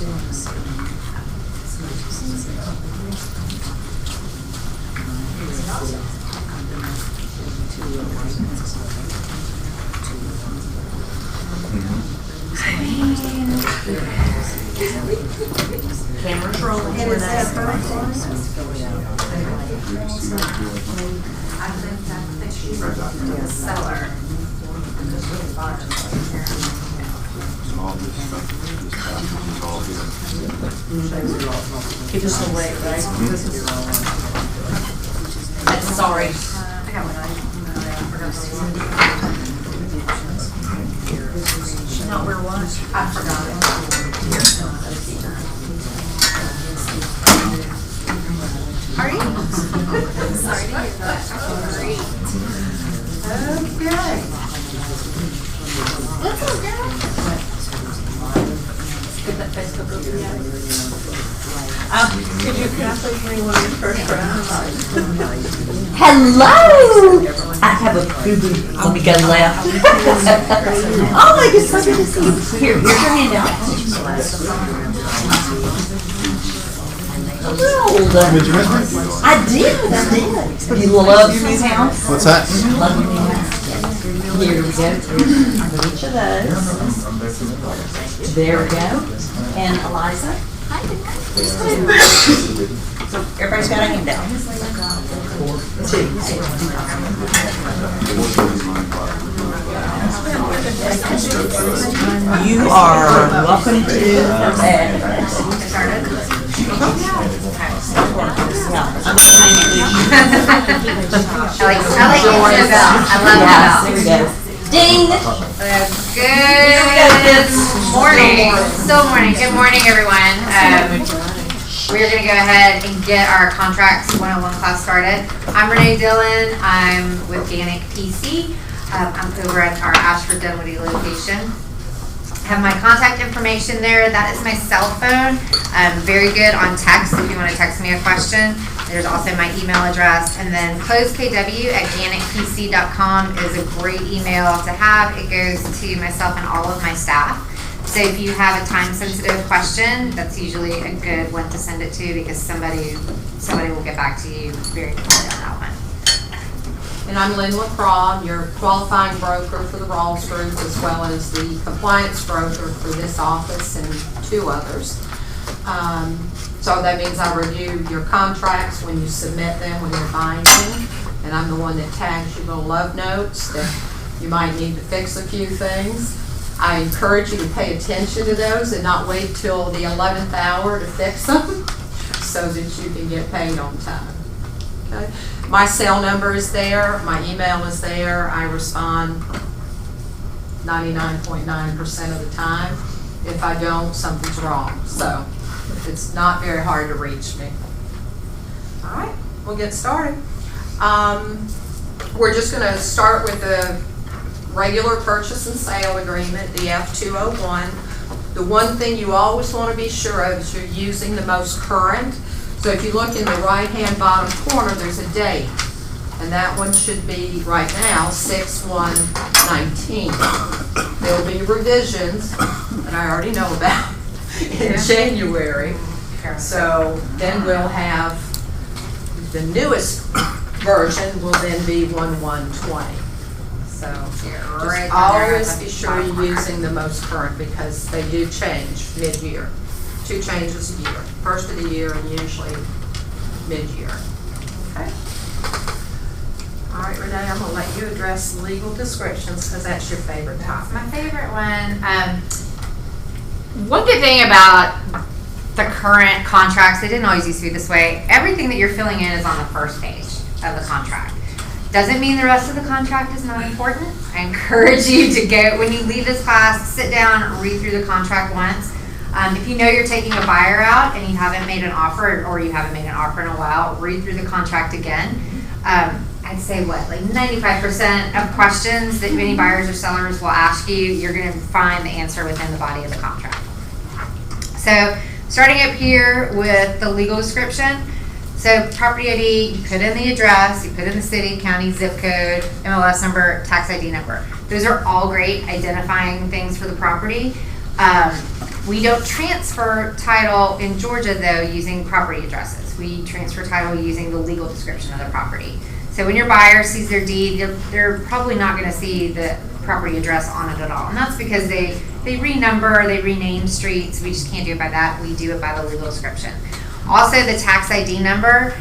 Camera's rolling. I think she's a seller. All this stuff, this package is all here. Keep us awake, right? Sorry. I got one. Not where what? I forgot it. Are you? Sorry to hear that. Great. Okay. Let's go, girl. Get that Facebook over here. Can I please bring one of your first round? Hello! I have a boo-boo. Let me go left. Oh my goodness, so good to see you. Here, here's your handout. I did. You love your new house? What's that? Love your new house. Here we go. Each of those. There we go. And Eliza. So everybody's got a handout. You are welcome I love that. Ding! Good morning. Still morning. Good morning, everyone. We're going to go ahead and get our Contracts 101 class started. I'm Renee Dillon. I'm with Organic PC. I'm over at our Ashford Dunwoody location. I have my contact information there. That is my cell phone. I'm very good on text if you want to text me a question. There's also my email address. And then closekw@ganicpc.com is a great email to have. It goes to myself and all of my staff. So if you have a time-sensitive question, that's usually a good one to send it to because somebody will get back to you very quickly on that one. And I'm Lynn LaCroix, your qualifying broker for the Rawls Group, as well as the compliance broker for this office and 2 others. So that means I review your contracts when you submit them, when you're binding, and I'm the one that tags you little love notes that you might need to fix a few things. I encourage you to pay attention to those and not wait till the 11th hour to fix them so that you can get paid on time. Okay? My cell number is there, my email is there, I respond 99.9% of the time. If I don't, something's wrong. So it's not very hard to reach me. All right, we'll get started. We're just going to start with the regular purchase and sale agreement, the F201. The one thing you always want to be sure of is you're using the most current. So if you look in the right-hand bottom corner, there's a date. And that one should be, right now, 6/1/19. There'll be revisions that I already know about in January. So then we'll have the newest version will then be 1/1/20. So just always be sure you're using the most current because they do change mid-year. 2 changes a year, first of the year and usually mid-year. Okay. All right, Renee, I'm gonna let you address legal descriptions because that's your favorite topic. My favorite one. One good thing about the current contracts, they didn't always used to be this way. Everything that you're filling in is on the first page of the contract. Doesn't mean the rest of the contract is not important. I encourage you to go, when you leave this class, sit down, read through the contract once. If you know you're taking a buyer out and you haven't made an offer or you haven't made an offer in a while, read through the contract again. I'd say like 95% of questions that many buyers or sellers will ask you, you're going to find the answer within the body of the contract. So starting up here with the legal description. So property ID, you put in the address, you put in the city, county, zip code, MLS number, tax ID number. Those are all great identifying things for the property. We don't transfer title in Georgia though using property addresses. We transfer title using the legal description of the property. So when your buyer sees their deed, they're probably not going to see the property address on it at all. And that's because they renumber, they rename streets. We just can't do it by that. We do it by the legal description. Also, the tax ID number,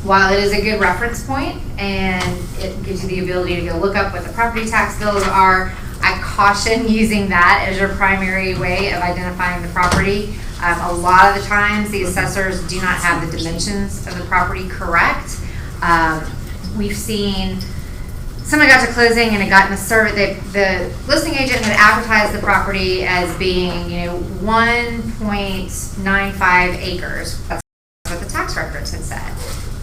while it is a good reference point and it gives you the ability to go look up what the property tax bills are, I caution using that as your primary way of identifying the property. A lot of the times, the assessors do not have the dimensions of the property correct. We've seen someone got to closing and it got in the survey. The listing agent had advertised the property as being, 1.95 acres. That's what the tax records had said.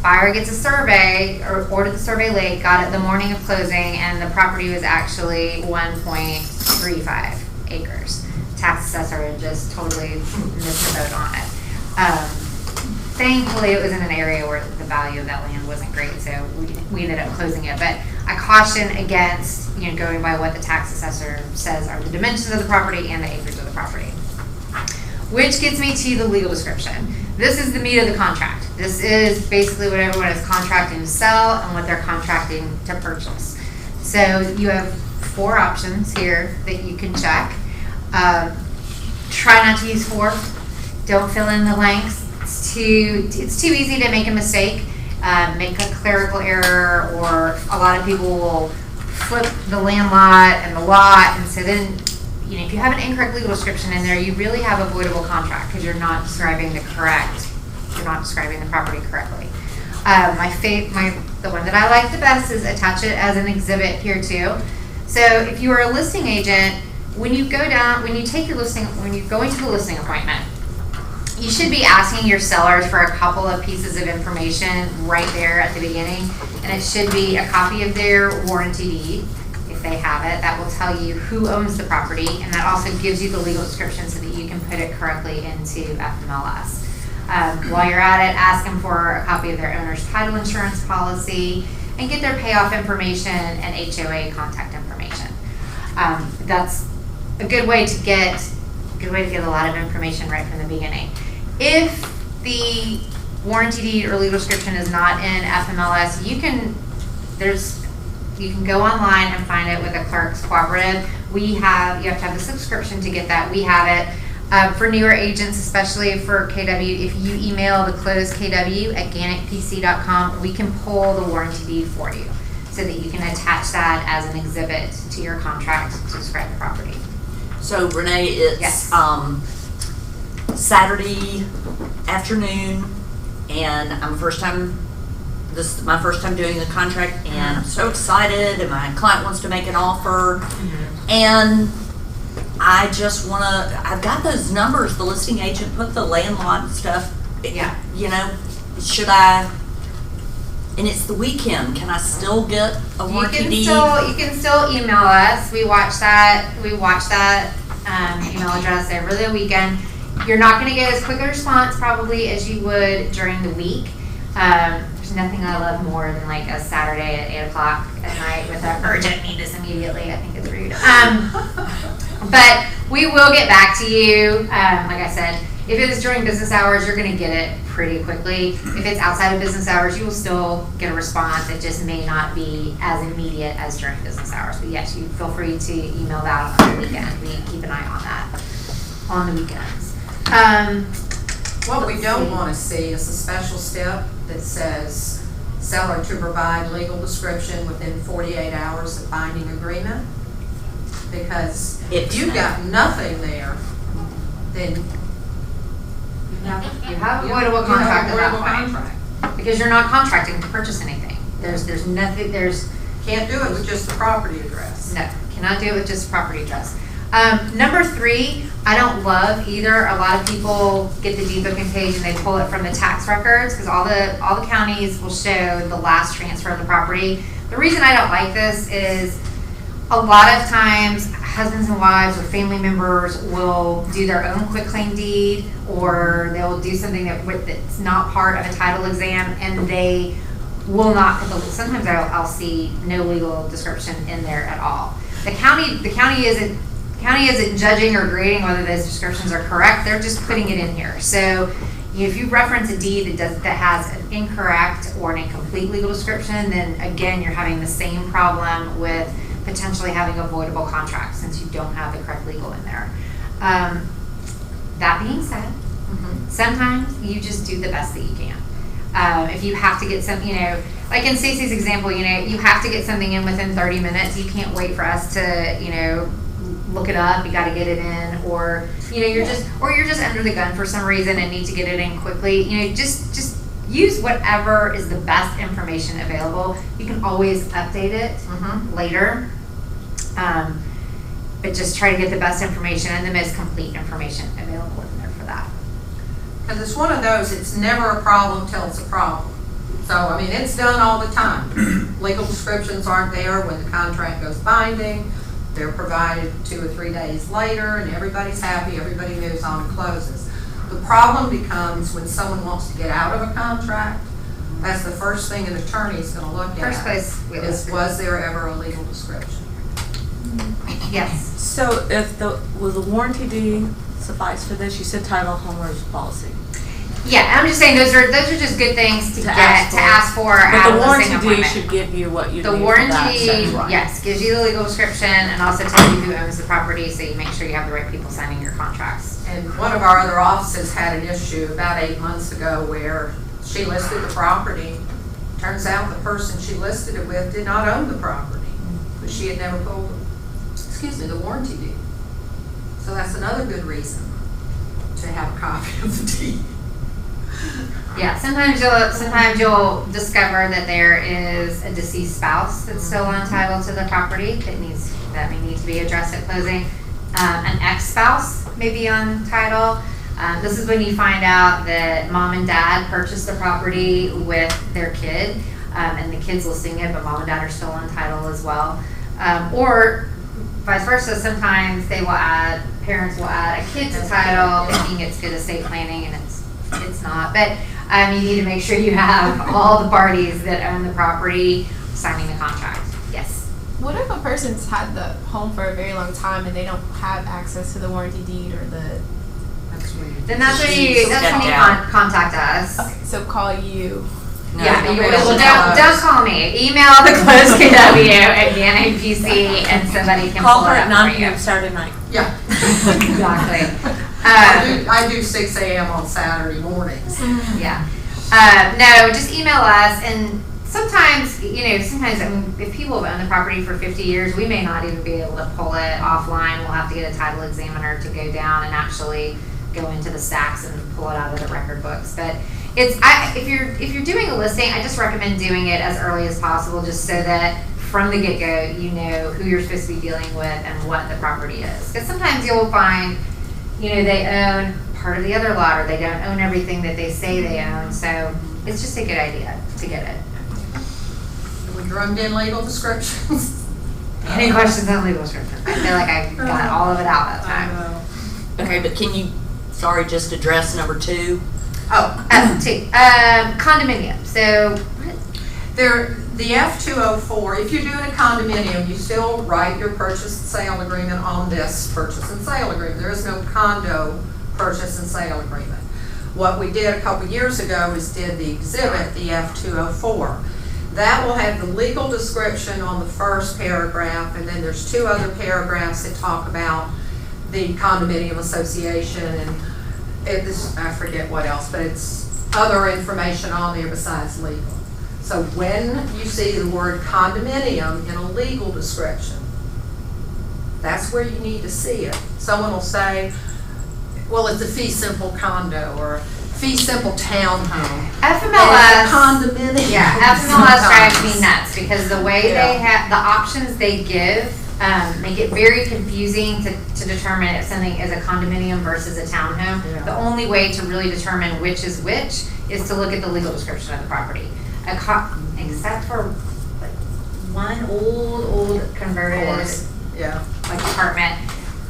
Buyer gets a survey or ordered the survey late, got it the morning of closing, and the property was actually 1.35 acres. Tax assessor had just totally missed the boat on it. Thankfully, it was in an area where the value of that land wasn't great, so we ended up closing it. But I caution against going by what the tax assessor says are the dimensions of the property and the acres of the property. Which gets me to the legal description. This is the meat of the contract. This is basically what everyone is contracting to sell and what they're contracting to purchase. So you have 4 options here that you can check. Try not to use 4. Don't fill in the blanks. It's too easy to make a mistake, make a clerical error, or a lot of people will flip the land lot and the lot, and so then if you have an incorrect legal description in there, you really have a voidable contract because you're not describing the property correctly. The one that I like the best is attach it as an exhibit here too. So if you are a listing agent, when you go into the listing appointment, you should be asking your sellers for a couple of pieces of information right there at the beginning, and it should be a copy of their warranty deed, if they have it. That will tell you who owns the property, and that also gives you the legal description so that you can put it correctly into FMLS. While you're at it, ask them for a copy of their owner's title insurance policy and get their payoff information and HOA contact information. That's a good way to get a lot of information right from the beginning. If the warranty deed or legal description is not in FMLS, you can go online and find it with a clerk's cooperative. You have to have the subscription to get that. We have it. For newer agents, especially for KW, if you email the closed KW at gannickpc.com, we can pull the warranty deed for you so that you can attach that as an exhibit to your contract to describe the property. So Renee, it's Yes. Saturday afternoon, and this is my first time doing the contract, and I'm so excited, and my client wants to make an offer, and I just I've got those numbers, the listing agent put the land lot stuff, Yeah. Should I, and it's the weekend, can I still get a warranty deed? You can still email us. We watch that email address over the weekend. You're not going to get as quick a response probably as you would during the week. There's nothing I love more than like a Saturday at 8 o'clock at night with an urgent need this immediately. I think it's rude. But we will get back to you. Like I said, if it is during business hours, you're going to get it pretty quickly. If it's outside of business hours, you will still get a response. It just may not be as immediate as during business hours. But yes, you feel free to email that on the weekend. We keep an eye on that on the weekends. What we don't want to see is a special step that says seller to provide legal description within 48 hours of binding agreement. Because if you've got nothing there, then You have a voidable contract at that point. Because you're not contracting to purchase anything. There's nothing, can't do it with just the property address. no, cannot do it with just property address. Number 3, I don't love either. A lot of people get the deed booking page and they pull it from the tax records because all the counties will show the last transfer of the property. The reason I don't like this is a lot of times husbands and wives or family members will do their own quitclaim deed, or they'll do something that's not part of a title exam, and they will not put sometimes I'll see no legal description in there at all. The county county isn't judging or grading whether those descriptions are correct, they're just putting it in here. So if you reference a deed that has an incorrect or an incomplete legal description, then again, you're having the same problem with potentially having a voidable contract since you don't have the correct legal in there. That being said, sometimes you just do the best that you can. If you have to get some, like in Stacey's example, you have to get something in within 30 minutes. You can't wait for us to, look it up. You got to get it in, or you're just under the gun for some reason and need to get it in quickly. Just use whatever is the best information available. You can always update it later, but just try to get the best information and the most complete information available in there for that. Because it's one of those, it's never a problem till it's a problem. So, it's done all the time. Legal descriptions aren't there when the contract goes binding. They're provided 2 or 3 days later, and everybody's happy, everybody moves on and closes. The problem becomes when someone wants to get out of a contract. That's the first thing an attorney's going to look at. First place we is, look. was there ever a legal description? Yes. So will the warranty deed suffice for this? You said title homeowner's policy. Yeah, I'm just saying those are just good things to ask for But at the a listing warranty deed appointment. should give you what you need The for warranty that, deed, so- yes, gives you the legal description and also tells you who owns the property, so you make sure you have the right people signing your contracts. And one of our other offices had an issue about 8 months ago where she listed the property. Turns out the person she listed it with did not own the property, but she had never pulled, the warranty deed. So that's another good reason to have a copy of the deed. Yeah, sometimes you'll discover that there is a deceased spouse that's still entitled to the property that may need to be addressed at closing. An ex-spouse may be on title. This is when you find out that mom and dad purchased the property with their kid, and the kid's listing it, but mom and dad are still on title as well. Or vice versa, sometimes parents will add a kid to title thinking it's good estate planning, and it's not. But you need to make sure you have all the parties that own the property signing the contract. Yes. What if a person's had the home for a very long time and they don't have access to the warranty deed or the? That's when Then that's when you contact us. Okay, so call you. No, Yeah, don't don't call me. Email the closed KW at Gannett PC and somebody can Call pull her it at up 9 for you. p.m. Saturday night. Yeah. Exactly. I do 6 a.m. on Saturday mornings. Yeah. No, just email us, and sometimes, if people have owned the property for 50 years, we may not even be able to pull it offline. We'll have to get a title examiner to go down and actually go into the stacks and pull it out of the record books. But if you're doing a listing, I just recommend doing it as early as possible, just so that from the get-go, you know who you're supposed to be dealing with and what the property is. Because sometimes you'll find, they own part of the other lot, or they don't own everything that they say they own. So it's just a good idea to get it. We drummed in legal descriptions. Any questions on legal description? I feel like I got all of it out that time. Okay, but can you, just address number 2? Condominium. So The F-204, if you're doing a condominium, you still write your purchase and sale agreement on this purchase and sale agreement. There is no condo purchase and sale agreement. What we did a couple years ago is did the exhibit, the F-204. That will have the legal description on the first paragraph, and then there's 2 other paragraphs that talk about the condominium association, and I forget what else, but it's other information on there besides legal. So when you see the word condominium in a legal description, that's where you need to see it. Someone will say, well, it's a fee simple condo or fee simple townhome. FMLS. Condominium. Yeah, FMLS drives me nuts because the way they have, the options they give make it very confusing to determine if something is a condominium versus a townhome. Yeah. The only way to really determine which is which is to look at the legal description of the property. Except for like one old converted Yeah. like apartment.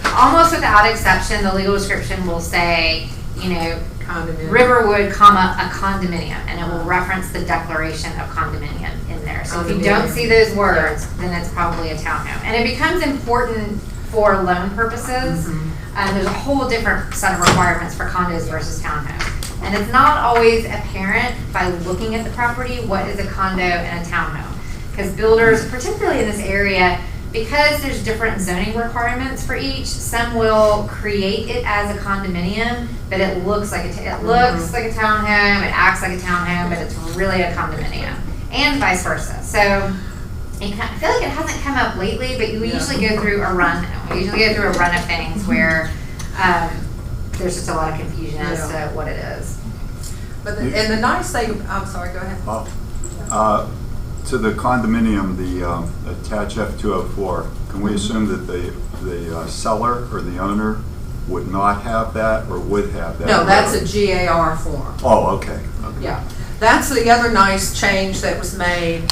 Almost without exception, the legal description will say, Condominium. Riverwood, a condominium, and it will reference the declaration of condominium in there. So if you don't see those words, then it's probably a townhome. And it becomes important for loan purposes. There's a whole different set of requirements for condos versus townhomes. And it's not always apparent by looking at the property what is a condo and a townhome. Because builders, particularly in this area, because there's different zoning requirements for each, some will create it as a condominium, but it looks like looks like a townhome, it acts like a townhome, but it's really a condominium, and vice versa. So I feel like it hasn't come up lately, but we usually go through a run. We usually go through a run of things where there's just a lot of confusion as to what it is. But and the nice thing, I'm sorry, go ahead. To the condominium, the attached F204, can we assume that the seller or the owner would not have that or would have that? No, that's a GAR form. Oh, okay. Yeah, that's the other nice change that was made,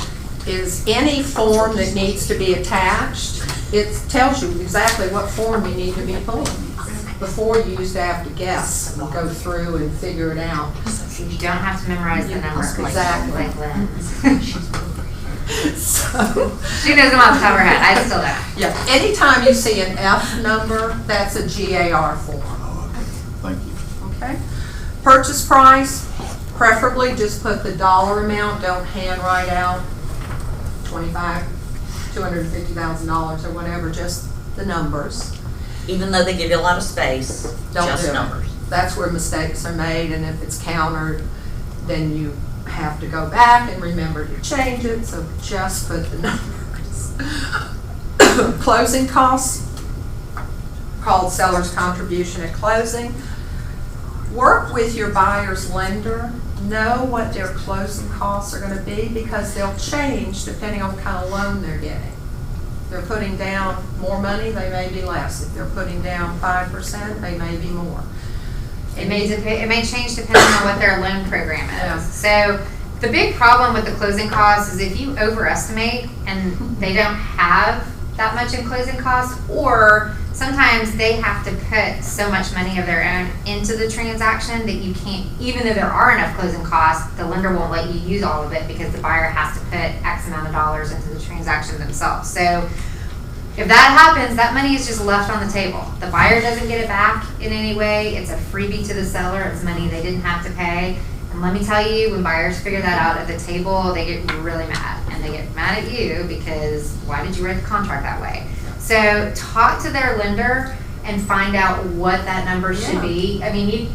is any form that needs to be attached, it tells you exactly what form you need to be pulling. Before, you used to have to guess and go through and figure it out. So you don't have to memorize the number. Exactly. Like Lynn. So, She knows them off the top of her head. I still don't. yeah, anytime you see an F number, that's a GAR form. Oh, okay. Thank you. Okay. Purchase price, preferably just put the dollar amount, don't handwrite out $250,000 or whatever, just the numbers. Even though they give you a lot of space, Don't just do it. numbers. That's where mistakes are made, and if it's countered, then you have to go back and remember to change it, so just put the numbers. Closing costs, called seller's contribution at closing. Work with your buyer's lender, know what their closing costs are gonna be, because they'll change depending on what kind of loan they're getting. If they're putting down more money, they may be less. If they're putting down 5%, they may be more. It may change depending on what their loan program is. Yeah. So the big problem with the closing costs is if you overestimate and they don't have that much in closing costs, or sometimes they have to put so much money of their own into the transaction that you can't, even though there are enough closing costs, the lender won't let you use all of it because the buyer has to put X amount of dollars into the transaction themselves. So if that happens, that money is just left on the table. The buyer doesn't get it back in any way. It's a freebie to the seller. It's money they didn't have to pay. And let me tell you, when buyers figure that out at the table, they get really mad. And they get mad at you because why did you write the contract that way? So talk to their lender and find out what that number should be. I mean,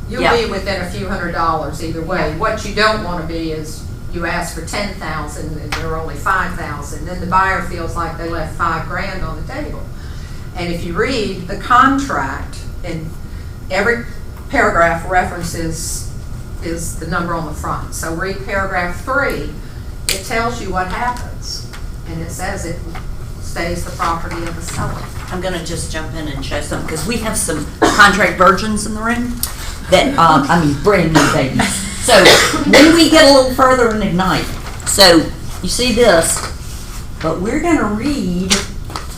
You'll be within a few $100s either way. What you don't want to be is you ask for $10,000 and they're only $5,000. Then the buyer feels like they left $5,000 on the table. And if you read the contract, and every paragraph references is the number on the front. So read paragraph 3. It tells you what happens, and it says it stays the property of the seller. I'm gonna just jump in and show some, because we have some contract virgins in the room that, brand new babies. So when we get a little further in Ignite, so you see this, but we're gonna read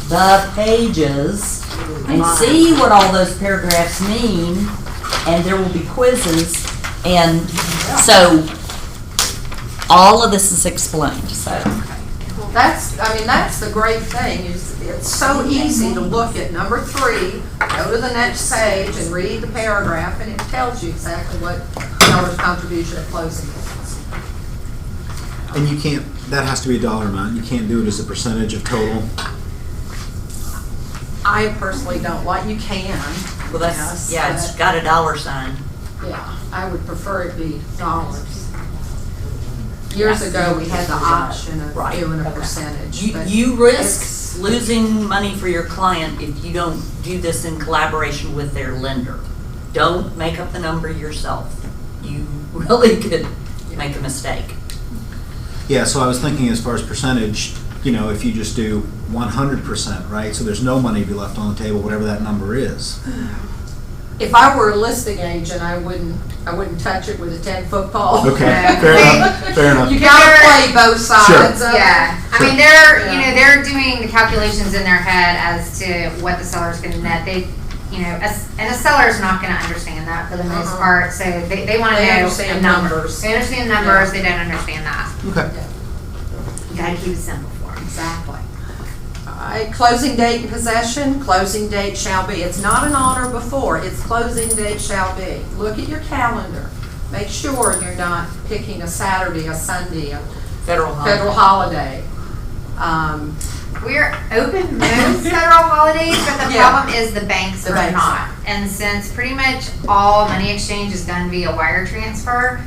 the pages and see what all those paragraphs mean, and there will be quizzes, and so all of this is explained, so. That's the great thing, is it's so easy to look at number 3, go to the next page and read the paragraph, and it tells you exactly what seller's contribution at closing is. And you can't, that has to be a dollar amount. You can't do it as a percentage of total. I personally don't like, you can. Well, that's, Yes, it's got a dollar sign. Yeah, I would prefer it be dollars. Years ago, we had the option of doing a percentage. but You risk it's- losing money for your client if you don't do this in collaboration with their lender. Don't make up the number yourself. You really could make a mistake. Yeah, so I was thinking as far as percentage, if you just do 100%, right? So there's no money to be left on the table, whatever that number is. If I were a listing agent, I wouldn't touch it with a 10-foot pole. Okay, fair enough, fair enough. You gotta play both sides of it. yeah. I mean, they're doing the calculations in their head as to what the seller's going to net. They, and a seller's not going to understand that for the most part. So they want to They know understand a number. numbers. They understand numbers. They don't understand that. Okay. You got to keep it simple for them. Exactly. right, closing date and possession, closing date shall be. It's not an on or before, it's closing date shall be. Look at your calendar. Make sure you're not picking a Saturday, a Sunday, a Federal federal holiday. We're open most federal holidays, but the Yeah. problem is the banks The are banks not. And since pretty much all money exchange is done via wire transfer,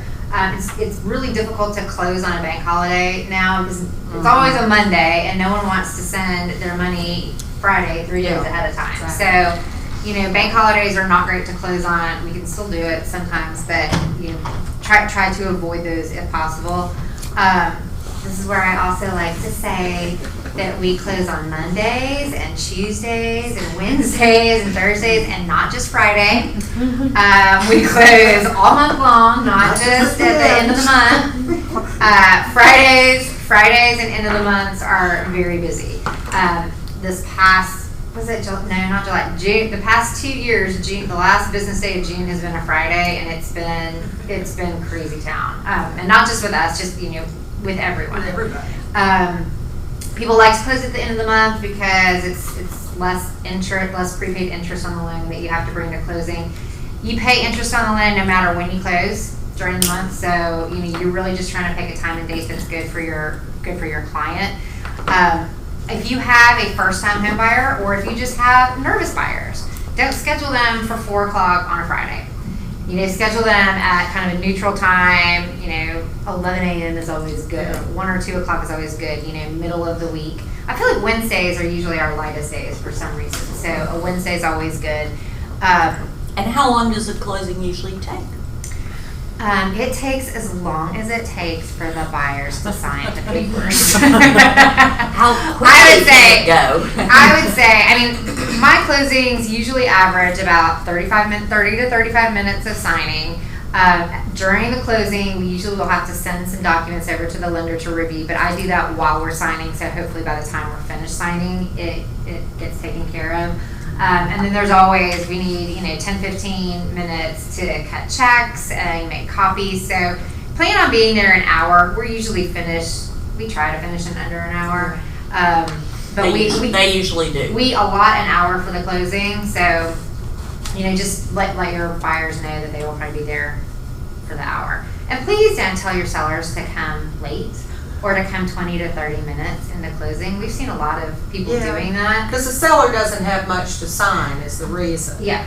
it's really difficult to close on a bank holiday now because it's always a Monday and no one wants to send their money Friday 3 days Yeah, ahead of time. exactly. So, you know, bank holidays are not great to close on. We can still do it sometimes, but you know, try to avoid those if possible. This is where I also like to say that we close on Mondays and Tuesdays and Wednesdays and Thursdays and not just Friday. We close all month long, not just at the end of the month. Fridays and end of the months are very busy. This past, was it, no, not July, June, the past 2 years, June, the last business day of June has been a Friday, and it's been crazy town. And not just with us, just, you know, with everyone. With everybody. People like to close at the end of the month because it's less interest, less prepaid interest on the loan that you have to bring to closing. You pay interest on the loan no matter when you close during the month, so you know you're really just trying to pick a time and date that's good for your client. If you have a first-time home buyer, or if you just have nervous buyers, don't schedule them for 4 o'clock on a Friday. You know, schedule them at kind of a neutral time. You know, 11 a.m. is always good. 1 or 2 o'clock is always good. You know, middle of the week. I feel like Wednesdays are usually our lightest days for some reason. So a Wednesday is always good. And how long does the closing usually take? It takes as long as it takes for the buyers to sign the papers. How I quickly would say, can it go? I would say, I mean, my closings usually average about 30 to 35 minutes of signing. During the closing, we usually will have to send some documents over to the lender to review, but I do that while we're signing, so hopefully by the time we're finished signing, it gets taken care of. And then there's always, we need, 10, 15 minutes to cut checks and make copies. So plan on being there an hour. We're usually finished, we try to finish in under an hour. But They usually do. we allot an hour for the closing. So, just let your buyers know that they will probably be there for the hour. And please don't tell your sellers to come late or to come 20 to 30 minutes into closing. We've seen a lot of people doing that. Because the seller doesn't have much to sign is the reason. Yeah.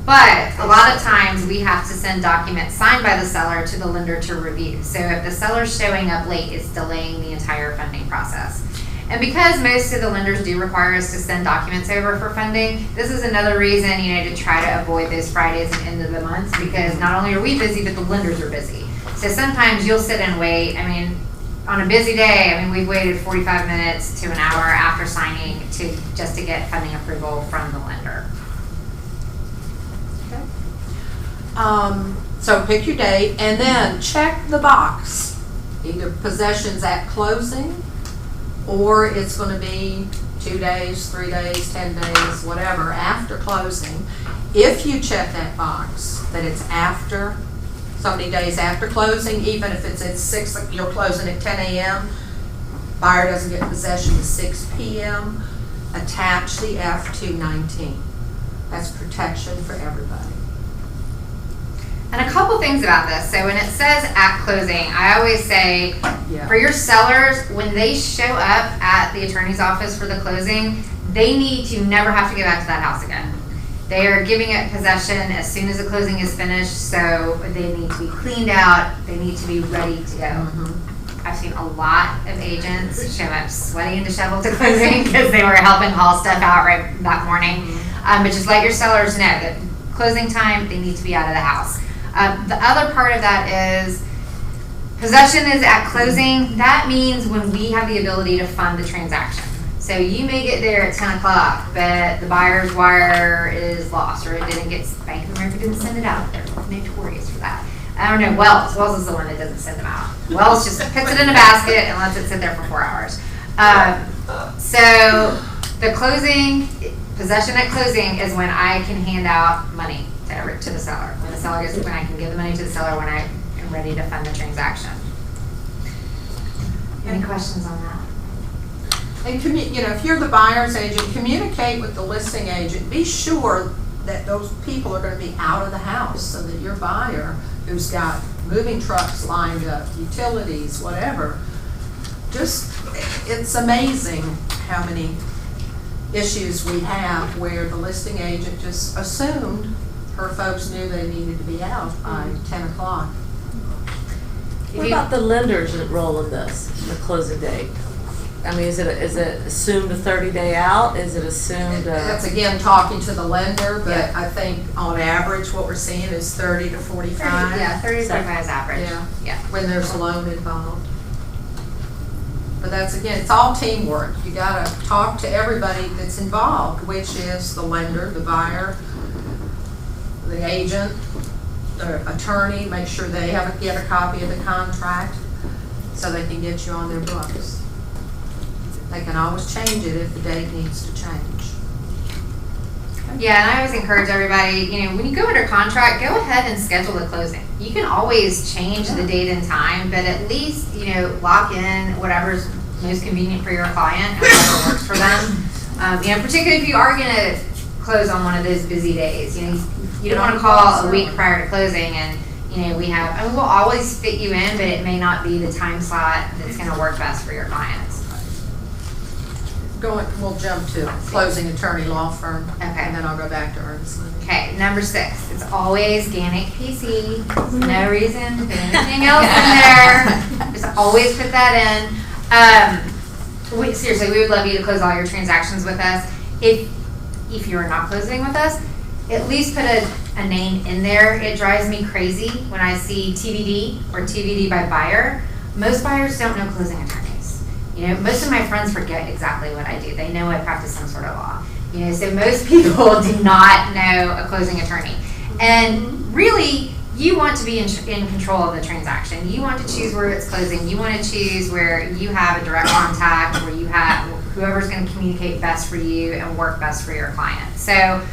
But a lot of times we have to send documents signed by the seller to the lender to review. So if the seller's showing up late, it's delaying the entire funding process. And because most of the lenders do require us to send documents over for funding, this is another reason, to try to avoid those Fridays and end of the month, because not only are we busy, but the lenders are busy. So sometimes you'll sit and wait. I mean, on a busy day, we've waited 45 minutes to an hour after signing just to get funding approval from the lender. So pick your date and then check the box. Either possessions at closing, or it's going to be 2 days, 3 days, 10 days, whatever, after closing. If you check that box, that it's after, so many days after closing, even if it's at 6, you're closing at 10 a.m., buyer doesn't get possession at 6 p.m., attach the F-219. That's protection for everybody. And a couple things about this. So when it says at closing, I always say Yeah. for your sellers, when they show up at the attorney's office for the closing, they need to never have to go back to that house again. They are giving it possession as soon as the closing is finished, so they need to be cleaned out. They need to be ready to go. I've seen a lot of agents show up sweaty and disheveled to closing because they were helping haul stuff out right that morning. But just let your sellers know that closing time, they need to be out of the house. The other part of that is possession is at closing. That means when we have the ability to fund the transaction. So you may get there at 10 o'clock, but the buyer's wire is lost, or it didn't get, Bank of America didn't send it out. They're notorious for that. I don't know, Wells is the one that doesn't send them out. Wells just puts it in a basket and lets it sit there for 4 hours. So the closing, possession at closing is when I can hand out money to the seller. When I can give the money to the seller when I am ready to fund the transaction. Any questions on that? And if you're the buyer's agent, communicate with the listing agent. Be sure that those people are gonna be out of the house so that your buyer, who's got moving trucks lined up, utilities, whatever, it's amazing how many issues we have where the listing agent just assumed her folks knew they needed to be out by 10 o'clock. What about the lender's role in this, the closing date? I mean, is it assumed a 30-day out? Is it assumed? That's again talking to the lender, but Yeah. I think on average what we're seeing is 30 to 45. Yeah, 30 to 45 is average. Yeah, when there's a loan involved. But that's, again, it's all teamwork. You gotta talk to everybody that's involved, which is the lender, the buyer, the agent, the attorney, make sure they get a copy of the contract so they can get you on their books. They can always change it if the date needs to change. Yeah, and I always encourage everybody, when you go under contract, go ahead and schedule the closing. You can always change the date and time, but at least, lock in whatever's most convenient for your client and whatever works for them. Particularly if you are gonna close on one of those busy days, you don't wanna call a week prior to closing and, we'll always fit you in, but it may not be the time slot that's gonna work best for your clients. We'll jump to closing attorney law firm. Okay. And then I'll go back to Ernest. Okay, number 6, it's always Gannick PC. There's no reason to put anything else in there. Just always put that in. Seriously, we would love you to close all your transactions with us. If you're not closing with us, at least put a name in there. It drives me crazy when I see TBD or TBD by buyer. Most buyers don't know closing attorneys. Most of my friends forget exactly what I do. They know I practice some sort of law. So most people do not know a closing attorney. And really, you want to be in control of the transaction. You want to choose where it's closing. You want to choose where you have a direct contact, where you have whoever's going to communicate best for you and work best for your client. So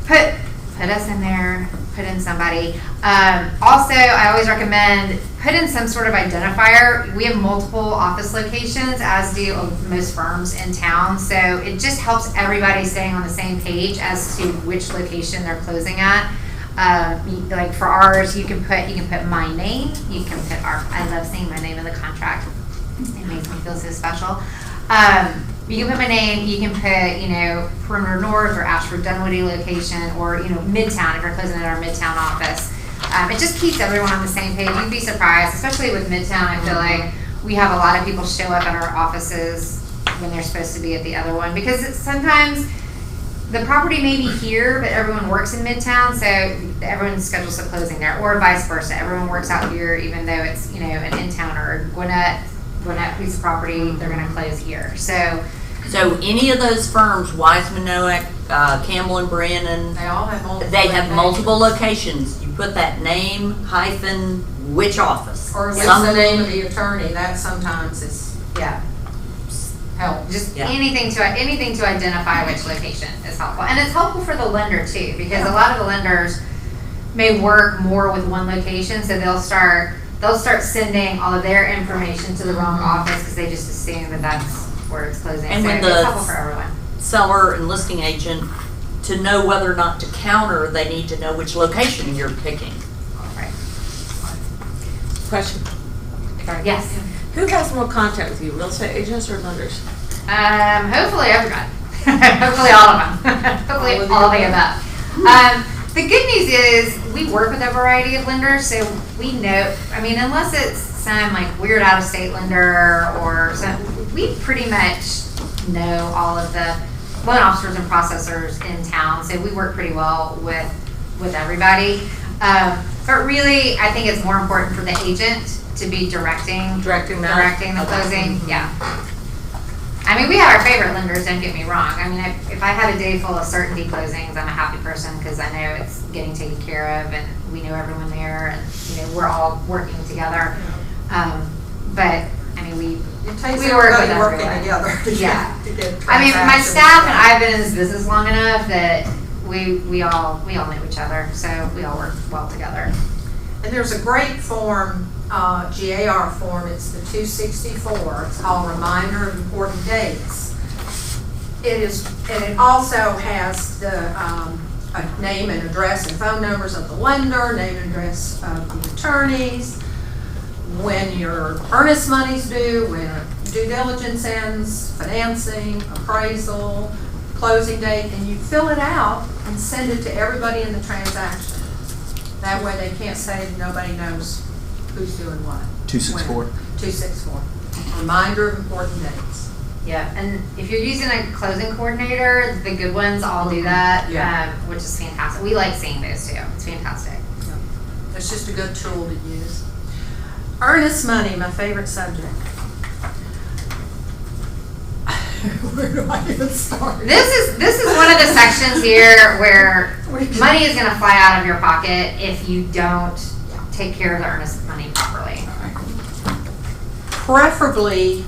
put us in there, put in somebody. Also, I always recommend put in some sort of identifier. We have multiple office locations, as do most firms in town. So it just helps everybody staying on the same page as to which location they're closing at. Like for ours, you can put my name. You can put I love seeing my name in the contract. It makes me feel so special. You can put my name. You can put Perimeter North or Ashford Dunwoody location, or Midtown if you're closing at our Midtown office. It just keeps everyone on the same page. You'd be surprised, especially with Midtown. I feel like we have a lot of people show up at our offices when they're supposed to be at the other one, because sometimes the property may be here, but everyone works in Midtown, so everyone schedules a closing there, or vice versa. Everyone works out here, even though it's an in-town or Gwinnett piece of property, they're going to close here. So any of those firms, Wiseman, Noack, Campbell and Brannon, They all have multiple. they have multiple locations. You put that name hyphen which office. Or at least the name of the attorney. That sometimes is help. just Yeah. anything to identify which location is helpful, and it's helpful for the lender too, because a lot of the lenders may work more with one location, so they'll start sending all of their information to the wrong office because they just assume that that's where it's closing. And so when it's the helpful for everyone. seller and listing agent, to know whether or not to counter, they need to know which location you're picking. Right. Question. Yes. Who has more contact with you, real estate agents or lenders? Hopefully everyone. Hopefully all of them. Hopefully all of the above. The good news is we work with a variety of lenders, so we know, unless it's some like weird out-of-state lender or some, we pretty much know all of the loan officers and processors in town, so we work pretty well with everybody. But really, I think it's more important for the agent to be directing the closing. Yeah. We have our favorite lenders, don't get me wrong. If I had a day full of certainty closings, I'm a happy person because I know it's getting taken care of and we know everyone there and, we're all working together. But, It takes we work with everybody working everyone. together. Yeah. to get my transactions staff and done. I've been in this business long enough that we all know each other, so we all work well together. And there's a great form, GAR form, it's the 264, it's called Reminder of Important Dates. It is, and it also has the a name and address and phone numbers of the lender, name and address of the attorneys, when your earnest money's due, when due diligence ends, financing, appraisal, closing date, and you fill it out and send it to everybody in the transaction. That way they can't say nobody knows who's doing what. 264? 264. Reminder of important dates. Yeah, and if you're using a closing coordinator, the good ones all do that, Yeah. which is fantastic. We like seeing those too. It's fantastic. It's just a good tool to use. Earnest money, my favorite subject. Where do I even start? This is one of the sections here where money is going to fly out of your pocket if you don't take care of the earnest money properly. Preferably,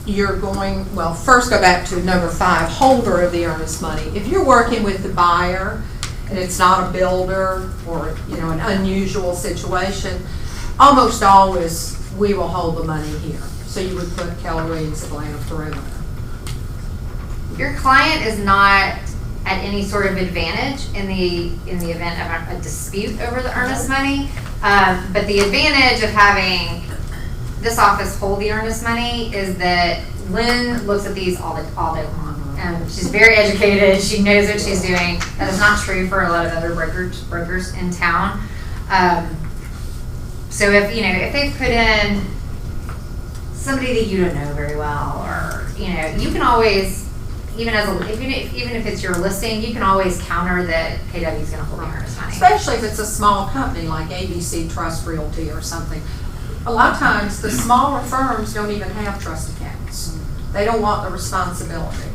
you're going, well, first go back to number 5, holder of the earnest money. If you're working with the buyer and it's not a builder or, an unusual situation, almost always we will hold the money here. So you would put Keller Williams Atlanta perimeter. Your client is not at any sort of advantage in the event of a dispute over the earnest money, but the advantage of having this office hold the earnest money is that Lynn looks at these all day long. She's very educated. She knows what she's doing. That is not true for a lot of other brokers in town. So if they put in somebody that you don't know very well, or you can always, even if it's your listing, you can always counter that KW is going to hold the earnest money. Especially if it's a small company like ABC Trust Realty or something. A lot of times, the smaller firms don't even have trust accounts. They don't want the responsibility.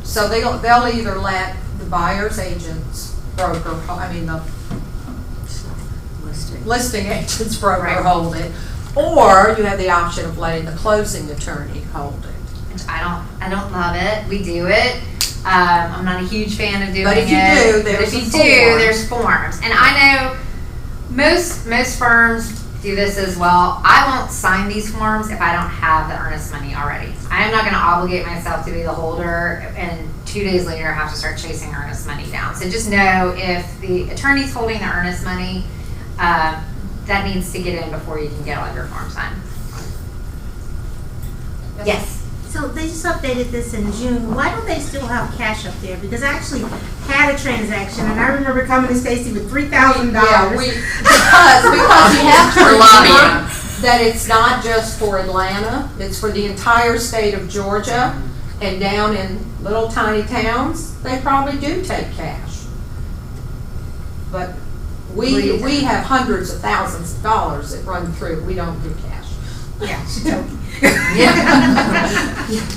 So they'll either let the buyer's agent's broker, the listing agent's broker hold it, or you have the option of letting the closing attorney hold it. Which I don't love it. We do it. I'm not a huge fan of doing it. But if you do, there's forms. And I know most firms do this as well. I won't sign these forms if I don't have the earnest money already. I am not going to obligate myself to be the holder and 2 days later have to start chasing earnest money down. So just know if the attorney's holding the earnest money, that needs to get in before you can get all of your forms signed. Yes. So they just updated this in June. Why don't they still have cash up there? Because I actually had a transaction, and I remember coming to Stacy with $3,000. Yeah, because you have to remember that it's not just for Atlanta, it's for the entire state of Georgia, and down in little tiny towns, they probably do take cash. But we have hundreds of thousands of dollars that run through, we don't do cash. Yeah.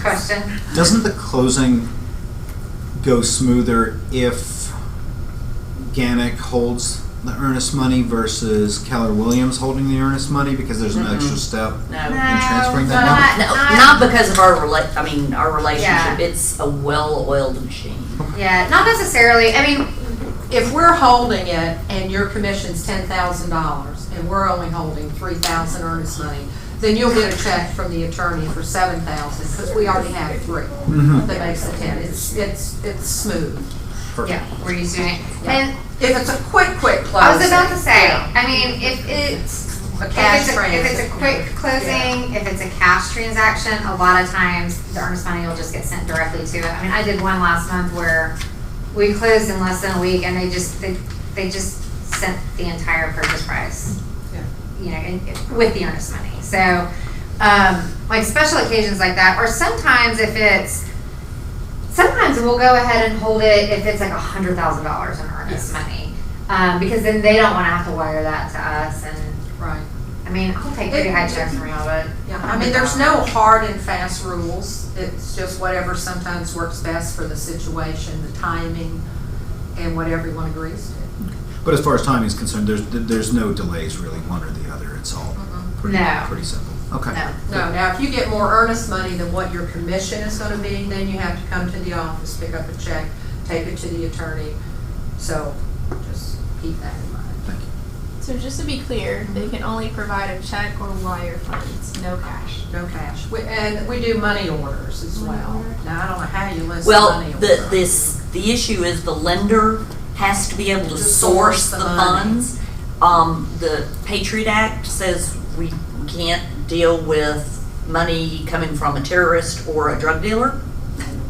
Question. Doesn't the closing go smoother if Gannick holds the earnest money versus Keller Williams holding the earnest money because there's an extra step in transferring that? Not because of our relationship. Yeah. It's a well-oiled machine. Yeah, not necessarily. I mean, If we're holding it and your commission's $10,000 and we're only holding $3,000 earnest money, then you'll get a check from the attorney for $7,000 because we already have 3. That makes it 10. It's smooth. yeah, we're used to it. Yeah. And If it's a quick closing. I was about to say, yeah. I mean, if it's A cash if it's a quick closing, if it's a cash transaction, a lot of times the earnest money will just get sent directly to it. I mean, I did one last month where we closed in less than a week, and they just sent the entire purchase price, with the earnest money. So, like special occasions like that, or sometimes sometimes we'll go ahead and hold it if it's like $100,000 in earnest money, because then they don't want to have to wire that to us. And Right. I mean, I'll take pretty high checks from y'all, but Yeah, I mean, there's no hard and fast rules. It's just whatever sometimes works best for the situation, the timing, and what everyone agrees to. But as far as timing is concerned, there's no delays really, one or the other. It's all pretty simple. Okay. no. No, now if you get more earnest money than what your commission is gonna be, then you have to come to the office, pick up a check, take it to the attorney. So just keep that in mind. Thank you. So just to be clear, they can only provide a check or wire funds, no cash. No cash. And we do money orders as well. Now, I don't know how you list Well, money orders. the issue is the lender has to be able to To source source the the money. funds. The Patriot Act says we can't deal with money coming from a terrorist or a drug dealer.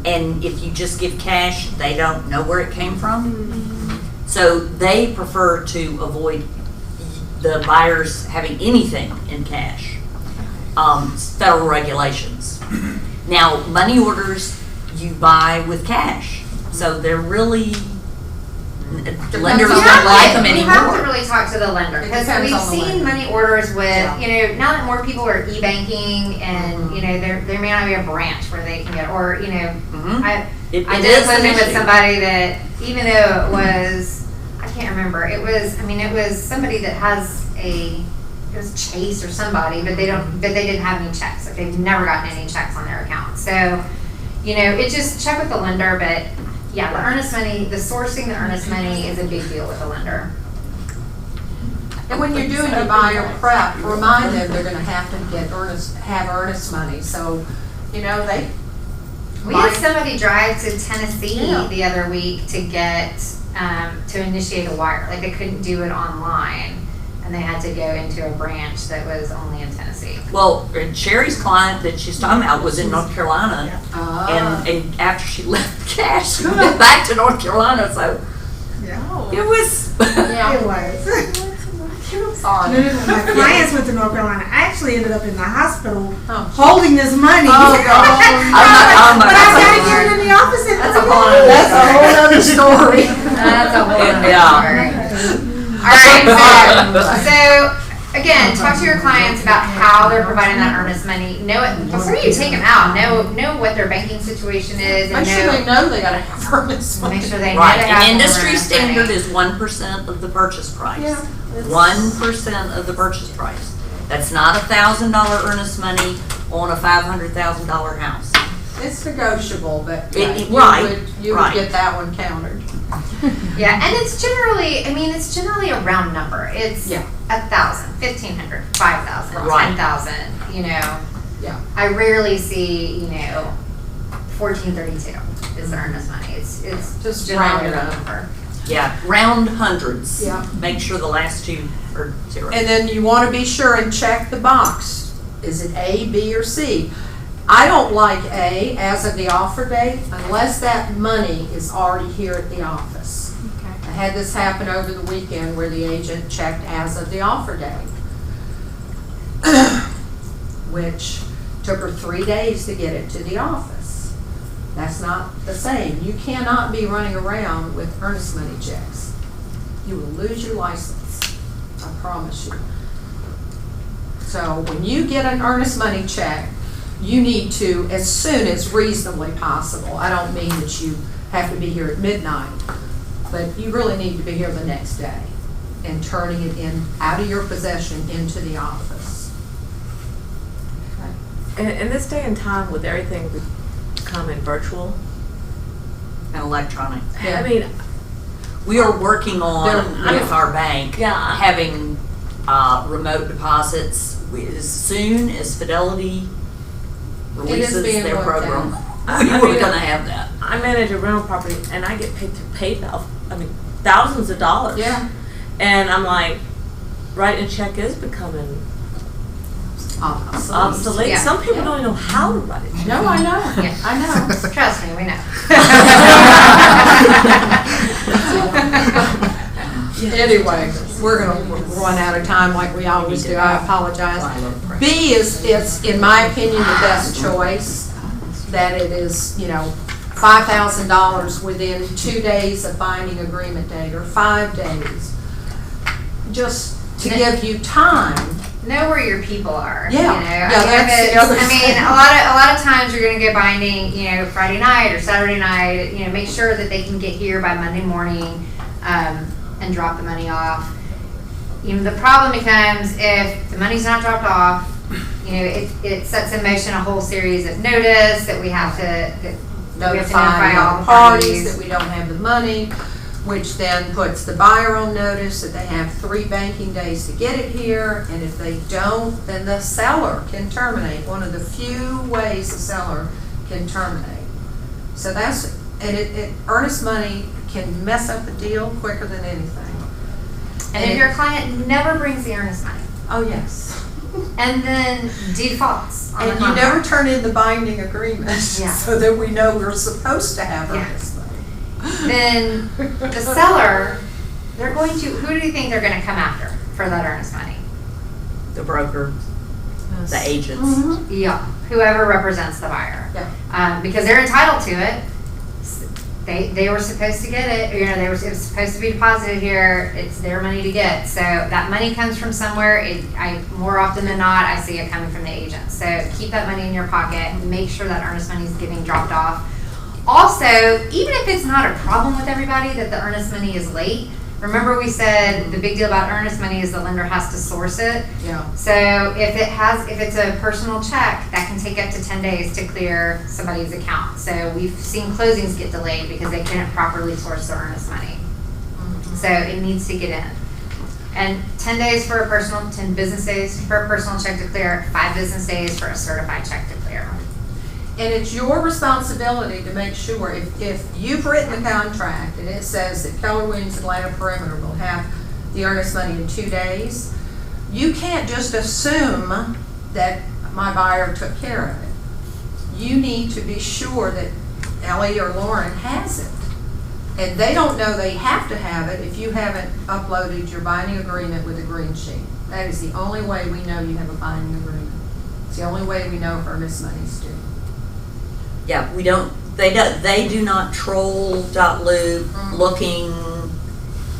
And if you just give cash, they don't know where it came from. So they prefer to avoid the buyers having anything in cash. Federal regulations. Now, money orders you buy with cash. So they're really, lenders on don't the like them You have to anymore. really talk to the lender, It because depends we've on the seen lender. money orders with, Yeah. you know, now that more people are e-banking and, you know, there may not be a branch where they can get, or, you know, Mhm. I It did is an something with issue. somebody that, even though it was, I can't remember, it was somebody that has it was Chase or somebody, but they didn't have any checks, like they've never gotten any checks on their account. So, you know, it just, check with the lender, but yeah, the earnest money, the sourcing the earnest money is a big deal with the lender. And when you're doing your buyer prep, remind them they're gonna have to have earnest money, so, you know, We had somebody drive to Tennessee Yeah. the other week to get, to initiate a wire, like they couldn't do it online. And they had to go into a branch that was only in Tennessee. Well, and Sherry's client that she's talking about was in North Carolina. And after she left cash, she went back to North Carolina, so it was. It was. Sorry. My clients went to North Carolina. I actually ended up in the hospital Oh. holding this money. Oh, God. But I gotta get it in the office at That's a 3 whole days. other That's a whole other story. That's a whole other Yeah. story. Alright, so again, talk to your clients about how they're providing that earnest money. Know it, before you take them out, know what their banking situation is and Make sure they know they gotta have earnest money. make sure they know Right, they have and their industry earnest standard money. is 1% of the purchase price. Yeah. 1% of the purchase price. That's not $1,000 earnest money on a $500,000 house. It's negotiable, but yeah, Right, you would right. get that one countered. Yeah, and it's generally a round number. It's Yeah. 1,000, 1,500, 5,000, Right. 10,000, you know. Yeah. I rarely see, you know, 1432 is the earnest money. It's Just generally round a it round up. number. Yeah, round hundreds. Yeah. Make sure the last two are zero. And then you wanna be sure and check the box. Is it A, B, or C? I don't like A, as of the offer date, unless that money is already here at the office. I had this happen over the weekend where the agent checked as of the offer date, which took her 3 days to get it to the office. That's not the same. You cannot be running around with earnest money checks. You will lose your license, I promise you. So when you get an earnest money check, you need to, as soon as reasonably possible, I don't mean that you have to be here at midnight, but you really need to be here the next day and turning it in, out of your possession, into the office. In this day and time with everything becoming virtual, And electronic. Yeah. I mean, We are working on, They're- with our bank, Yeah. having remote deposits. As soon as Fidelity releases being their worked program, out. we I were mean, gonna have that. I manage a rental property and I get paid through PayPal. I mean, thousands of dollars. Yeah. And I'm like, writing a check is becoming obsolete. Yeah. Some people don't even know how to write a check. No, I know, Yeah. I know. Trust me, we know. Anyway, we're gonna run out of time like we always do, I apologize. B is, in my opinion, the best choice, that it is, you know, $5,000 within 2 days of binding agreement date, or 5 days. Just to give you time. Know where your people are. Yeah. You know, Yeah, I mean, that's if the it's, other I mean, thing. a lot of times you're gonna get binding, you know, Friday night or Saturday night. You know, make sure that they can get here by Monday morning, and drop the money off. You know, the problem becomes if the money's not dropped off. You know, it sets in motion a whole series of notice that we have to Notify all all the parties parties. that we don't have the money. which then puts the buyer on notice that they have 3 banking days to get it here, and if they don't, then the seller can terminate. One of the few ways the seller can terminate. So that's, and earnest money can mess up the deal quicker than anything. And if your client never brings the earnest money, Oh, yes. and then defaults on the And you never contract, turn in the binding agreement, Yeah. so that we know we're supposed to have Yeah. earnest money. then the seller, they're going to, who do you think they're gonna come after for that earnest money? The broker, the agents. Mhm. Yeah, whoever represents the buyer. Yeah. Because they're entitled to it. They were supposed to get it, you know, it was supposed to be deposited here, it's their money to get. So that money comes from somewhere, more often than not, I see it coming from the agent. So keep that money in your pocket, make sure that earnest money is getting dropped off. Also, even if it's not a problem with everybody that the earnest money is late, remember we said the big deal about earnest money is the lender has to source it. Yeah. So if it's a personal check, that can take up to 10 days to clear somebody's account. So we've seen closings get delayed because they couldn't properly source the earnest money. So it needs to get in. And 10 days for a personal, 10 business days for a personal check to clear, 5 business days for a certified check to clear. And it's your responsibility to make sure, if you've written the contract and it says that Keller Williams Atlanta Perimeter will have the earnest money in 2 days, you can't just assume that my buyer took care of it. You need to be sure that Ellie or Lauren has it. And they don't know they have to have it if you haven't uploaded your binding agreement with a green sheet. That is the only way we know you have a binding agreement. It's the only way we know if earnest money's due. Yeah, they do not troll .loop looking,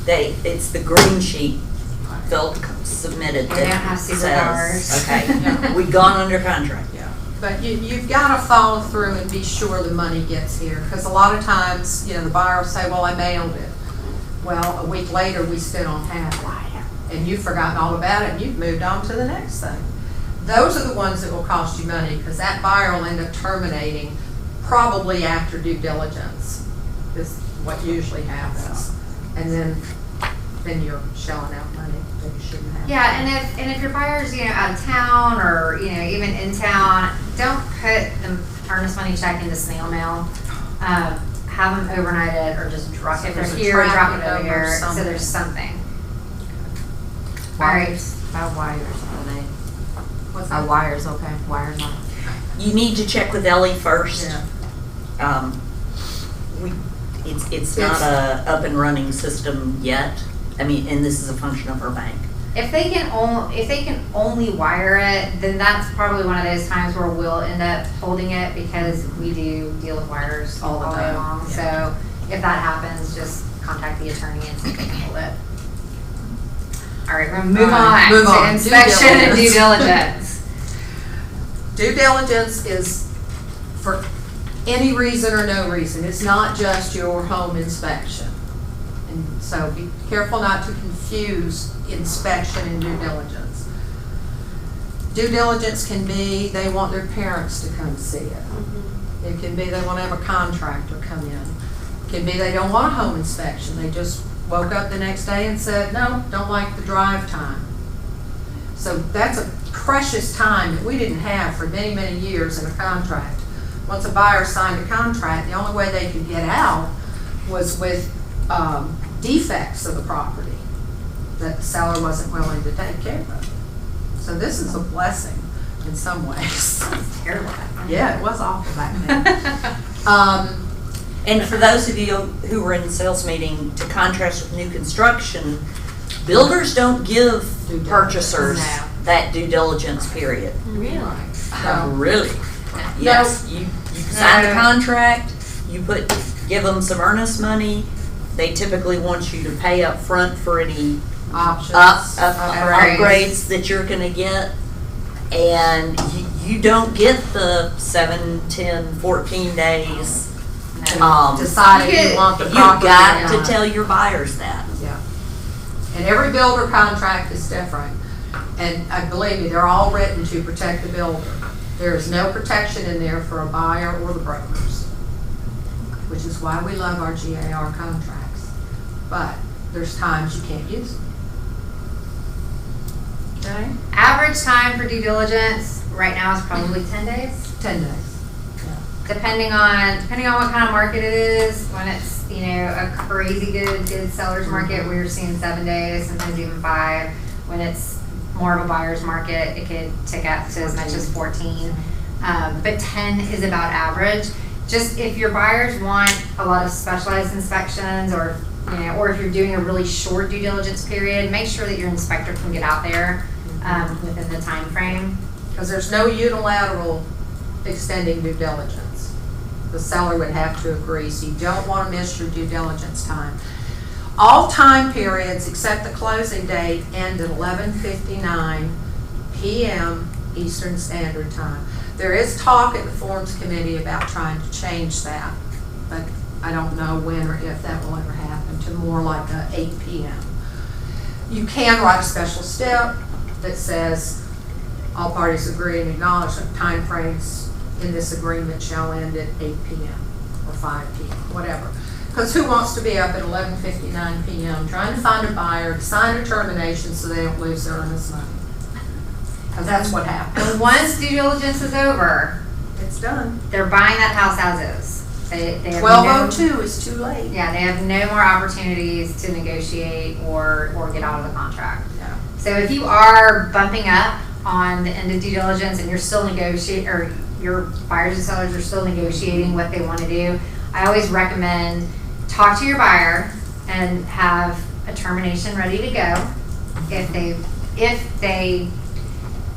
it's the green sheet filled, submitted. They don't that have says, superpowers. Okay, we've gone under contract. Yeah, but you've got to follow through and be sure the money gets here, because a lot of times, the buyer will say, well, I mailed it. Well, a week later, we still don't have it, and you've forgotten all about it, and you've moved on to the next thing. Those are the ones that will cost you money, because that buyer will end up terminating probably after due diligence, is what usually happens. And then you're shelling out money that you shouldn't have. Yeah, and if your buyer's, out of town or, even in town, don't put the earnest money check into snail mail. Have them overnight it or just drop So it. If they're there's a here, drop tracking it over number or here, so something. there's something. All right. How wires are they? What's Are that? wires okay? Wires on? You need to check with Ellie first. Yeah. It's not a up and running system yet. I mean, and this is a function of her bank. If they can only wire it, then that's probably one of those times where we'll end up holding it because we do deal with wires all the way time, along. yeah. So if that happens, just contact the attorney and see if they can hold it. All right, we're gonna move All right, on move to on. Due inspection and due diligence. Due diligence is for any reason or no reason. It's not just your home inspection. And so be careful not to confuse inspection and due diligence. Due diligence can be they want their parents to come see it. It can be they want to have a contractor come in. It can be they don't want a home inspection. They just woke up the next day and said, no, don't like the drive time. So that's a precious time that we didn't have for many, many years in a contract. Once a buyer signed a contract, the only way they could get out was with defects of the property that the seller wasn't willing to take care of. So this is a blessing in some ways. Terrible. Yeah, it was awful back then. And for those of you who were in the sales meeting, to contrast with new construction, builders don't give Due diligence. purchasers No. that due diligence period. Really? Really? Yes, you sign the contract, give them some earnest money. They typically want you to pay up front for any Options. upgrades that you're gonna get. And you don't get the 7, 10, 14 days. Decide if you want the You've property or got to not. tell your buyers that. Yeah. And every builder contract is different. And believe me, they're all written to protect the builder. There is no protection in there for a buyer or the brokers, which is why we love our GAR contracts. but there's times you can't use them. Okay? Average time for due diligence right now is probably 10 days. 10 days. Depending on what kind of market it is. When it's, a crazy good seller's market, we're seeing 7 days, sometimes even 5. When it's more of a buyer's market, it could tick up to as much as 14. But 10 is about average. Just if your buyers want a lot of specialized inspections, or if you're doing a really short due diligence period, make sure that your inspector can get out there within the time frame. Because there's no unilateral extending due diligence. The seller would have to agree, so you don't want to miss your due diligence time. All time periods except the closing date end at 11:59 p.m. Eastern Standard Time. There is talk at the Forms Committee about trying to change that, but I don't know when or if that will ever happen, to more like a 8 p.m. You can write a special step that says all parties agree and acknowledge that time frames in this agreement shall end at 8 p.m. or 5 p.m., whatever. Because who wants to be up at 11:59 p.m. trying to find a buyer to sign a termination so they don't lose their earnest money? Because that's what happens. And once due diligence is over, It's done. they're buying that house as is. They have 12:02 is too late. Yeah, they have no more opportunities to negotiate or get out of the contract. Yeah. So if you are bumping up on the end of due diligence and you're still negotiating, or your buyers and sellers are still negotiating what they want to do, I always recommend talk to your buyer and have a termination ready to go.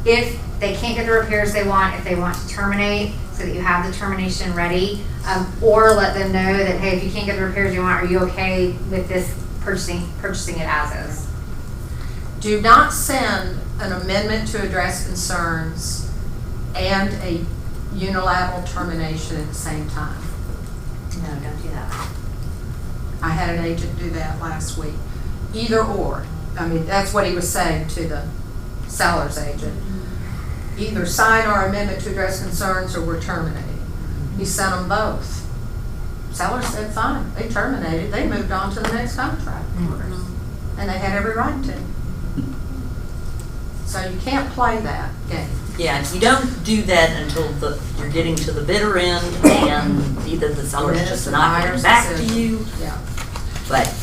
If they can't get the repairs they want, if they want to terminate, so that you have the termination ready, or let them know that, hey, if you can't get the repairs you want, are you okay with this purchasing it as is? Do not send an amendment to address concerns and a unilateral termination at the same time. No, don't do that. I had an agent do that last week. Either or. I mean, that's what he was saying to the seller's agent. Either sign our amendment to address concerns or we're terminating. He sent them both. Seller said fine. They terminated. They moved on to the next contract. And they had every right to. So you can't play that game. Yeah, you don't do that until you're getting to the bitter end and either the seller's Yes, just the not buyer's getting back to decision. you. Yeah. But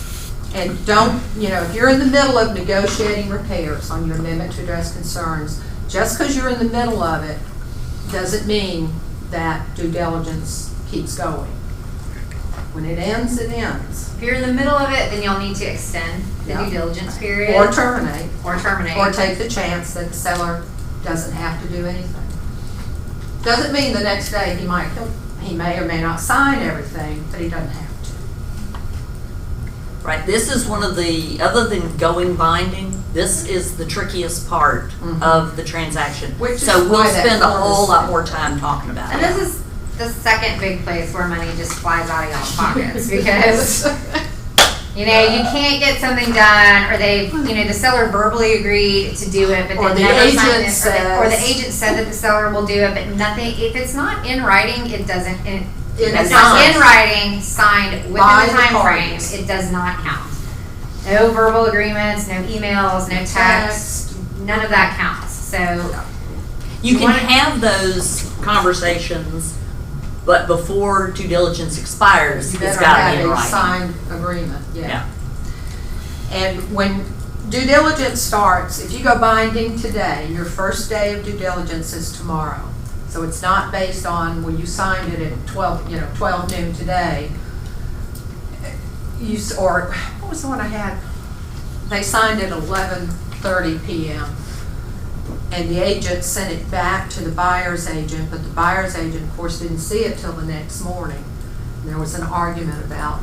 And don't, if you're in the middle of negotiating repairs on your amendment to address concerns, just because you're in the middle of it doesn't mean that due diligence keeps going. When it ends, it ends. If you're in the middle of it, then you'll need to extend the Yeah. due diligence period. Or terminate. Or terminate. Or take the chance that the seller doesn't have to do anything. Doesn't mean the next day he may or may not sign everything, but he doesn't have to. right, this is one of the, other than going binding, this is the trickiest part of the transaction. Which is So we'll why that spend a form whole is- lot more time talking about And it. this is the second big place where money just flies out of y'all's pockets, because you can't get something done, or the seller verbally agreed to do it, but Or then the never signed agent it, or the says- agent said that the seller will do it, but nothing. If it's not in writing, it doesn't. If It's it's not signed. in writing, signed within By the the time frame, parties. it does not count. No verbal agreements, no emails, no text, none of that counts. So You can wanna- have those conversations, but before due diligence expires, You it's better gotta have be in a writing. signed agreement, Yeah. yeah. And when due diligence starts, if you go binding today, your first day of due diligence is tomorrow. So it's not based on, well, you signed it at 12 noon today. Or, what was the one I had? They signed it at 11:30 p.m. And the agent sent it back to the buyer's agent, but the buyer's agent, of course, didn't see it till the next morning. And there was an argument about,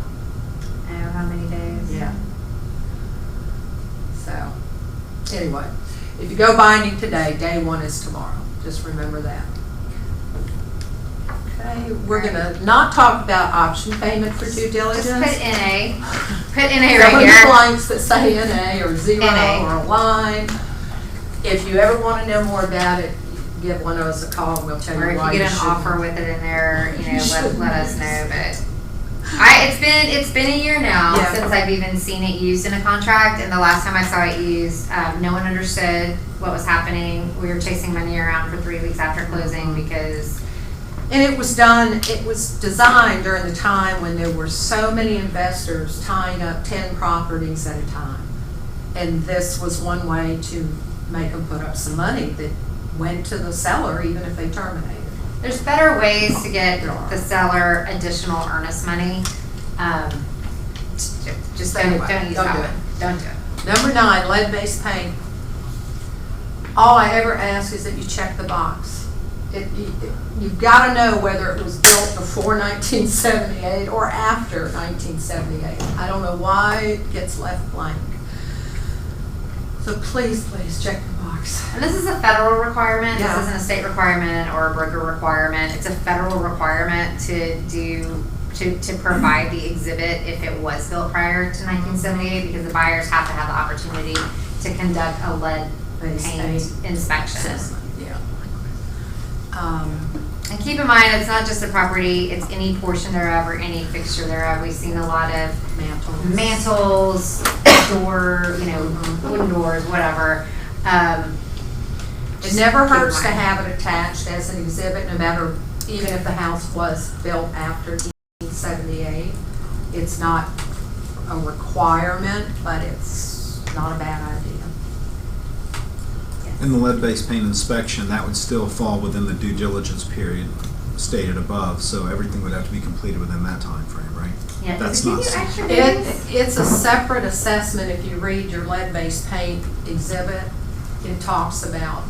how many days? yeah. So, anyway, if you go binding today, day one is tomorrow. Just remember that. Okay, we're gonna not talk about option payment for due diligence. Just put NA. Put NA Some right of the here. blanks that say NA or zero NA. or a line. If you ever want to know more about it, give one of us a call and we'll tell Or you if why you you get an shouldn't. offer with it in there, let us know. But It's been a year now Yeah. since I've even seen it used in a contract, and the last time I saw it used, no one understood what was happening. We were chasing money around for 3 weeks after closing because And it was designed during the time when there were so many investors tying up 10 properties at a time. And this was one way to make them put up some money that went to the seller even if they terminated. there's better ways to get the seller additional earnest money. Just don't use Don't that do one. it. Don't do it. Number 9, lead-based paint. All I ever ask is that you check the box. You've got to know whether it was built before 1978 or after 1978. I don't know why it gets left blank. So please check the box. And this is a federal requirement. Yeah. This isn't a state requirement or a broker requirement. It's a federal requirement to provide the exhibit if it was built prior to 1978, because the buyers have to have the opportunity to conduct a lead paint inspection. Yeah. And keep in mind, it's not just a property, it's any portion thereof or any fixture thereof. We've seen a lot of mantles, door, wooden doors, whatever. It never hurts to have it attached as an exhibit, no matter, even if the house was built after 1978. It's not a requirement, but it's not a bad idea. In the lead-based paint inspection, that would still fall within the due diligence period stated above, so everything would have to be completed within that time frame, right? Yeah, That's does it give not you some- extra days? It's a separate assessment. If you read your lead-based paint exhibit, it talks about,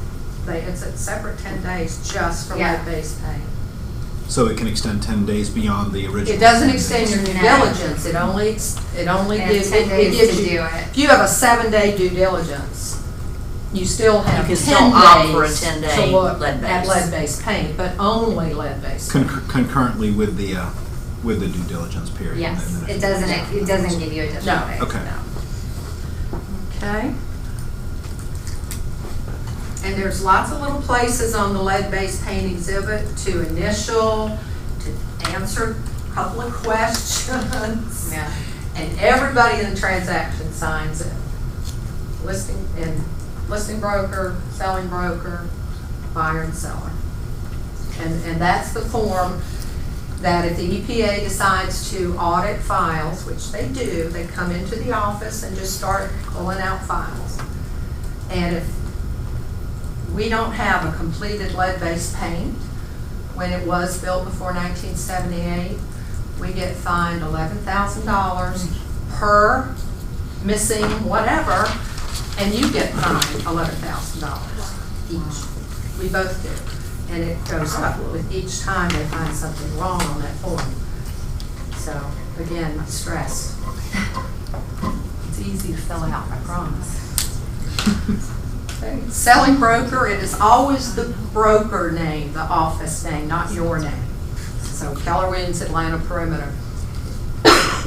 it's a separate 10 days just for Yeah. lead-based paint. So it can extend 10 days beyond the original. It doesn't 10 extend days. your due No. diligence. It only And gives, 10 it days gives to you, do it. if you have a 7-day due diligence, you still have You 10 can still opt for a days 10-day to look at lead-based. lead-based paint, but only lead-based. Concurrently with the due diligence period. Yes, And then it doesn't give you additional No. days. Okay. Okay. And there's lots of little places on the lead-based paint exhibit to initial, to answer a couple of questions. Yeah. And everybody in the transaction signs it. Listing broker, selling broker, buyer and seller. And that's the form that if the EPA decides to audit files, which they do, they come into the office and just start pulling out files. And if we don't have a completed lead-based paint when it was built before 1978, we get fined $11,000 per missing whatever, and you get fined $11,000 each. We both do. And it goes up with each time they find something wrong on that form. So, again, stress. It's easy to fill out, I promise. Okay. Selling broker, it is always the broker name, the office name, not your name. So Keller Williams Atlanta Perimeter.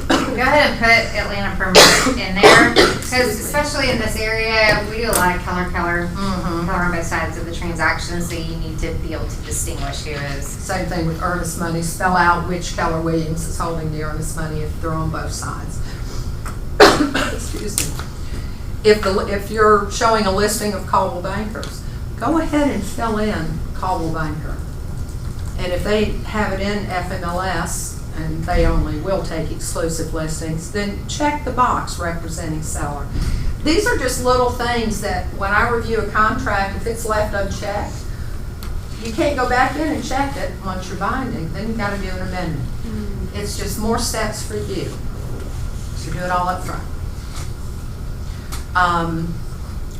Go ahead and put Atlanta Perimeter in there, because especially in this area, we do a lot of color on both sides of the transaction, so you need to be able to distinguish who is. Same thing with earnest money. Spell out which Keller Williams is holding the earnest money if they're on both sides. Excuse me. If you're showing a listing of Caldwell Bankers, go ahead and fill in Caldwell Banker. And if they have it in FMLS, and they only will take exclusive listings, then check the box representing seller. These are just little things that when I review a contract, if it's left unchecked, you can't go back in and check it once you're binding, then you've got to do an amendment. It's just more steps for you. So do it all up front.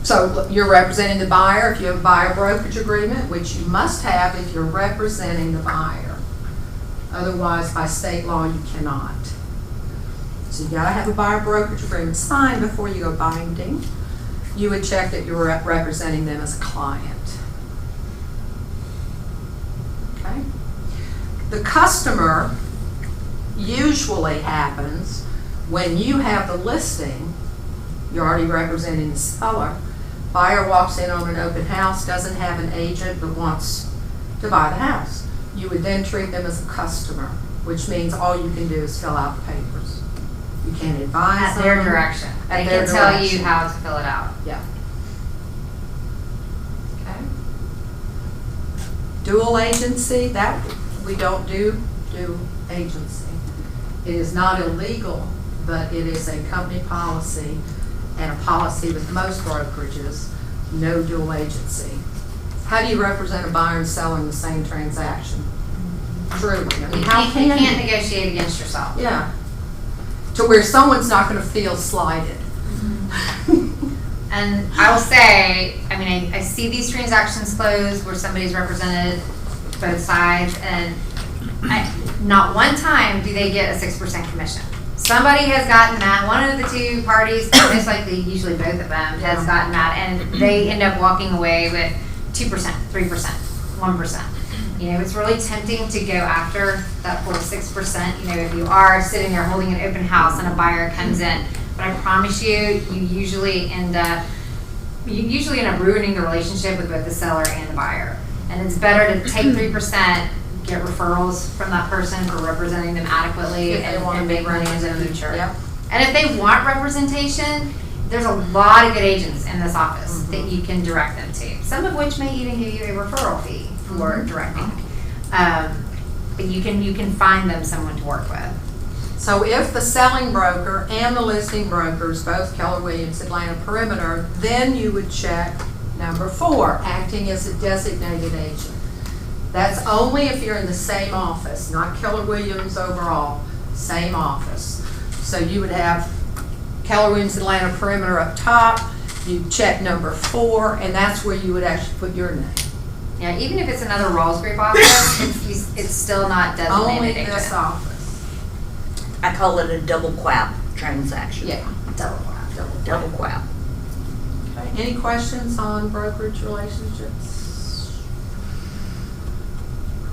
So you're representing the buyer if you have a buyer brokerage agreement, which you must have if you're representing the buyer. Otherwise, by state law, you cannot. So you gotta have a buyer brokerage agreement signed before you go binding. You would check that you're representing them as a client. Okay? The customer usually happens when you have the listing, you're already representing the seller. Buyer walks in on an open house, doesn't have an agent, but wants to buy the house. You would then treat them as a customer. which means all you can do is fill out the papers. You can't advise At them. their direction. At They their can tell direction. you how to fill it out. Yeah. Okay. Dual agency, that, we don't do agency. It is not illegal, but it is a company policy and a policy with most brokerages, no dual agency. How do you represent a buyer and seller in the same transaction? Truly, I mean, how You can can't you? negotiate against yourself. Yeah. To where someone's not gonna feel slighted. And I will say, I mean, I see these transactions closed where somebody's represented both sides, and not one time do they get a 6% commission. Somebody has gotten mad, one of the two parties, most likely usually both of them, has gotten mad, and they end up walking away with 2%, 3%, 1%. You know, it's really tempting to go after that full 6%, you know, if you are sitting there holding an open house and a buyer comes in. But I promise you, you usually end up ruining the relationship with both the seller and the buyer. And it's better to take 3%, get referrals from that person for representing them adequately If they want and to make be money in the represented. future. Yep. And if they want representation, there's a lot of good agents in this office that you can direct them to. Some of which may even give you a referral fee for directing. But you can find them someone to work with. So if the selling broker and the listing brokers, both Keller Williams, Atlanta Perimeter, then you would check number 4, acting as a designated agent. That's only if you're in the same office, not Keller Williams overall, same office. So you would have Keller Williams, Atlanta Perimeter up top, you check number 4, and that's where you would actually put your name. Yeah, even if it's another Rawls Group office, it's still not designated Only agent. this office. I call it a double quap transaction. Yeah, Double quap. Double quap. Okay. Any questions on brokerage relationships?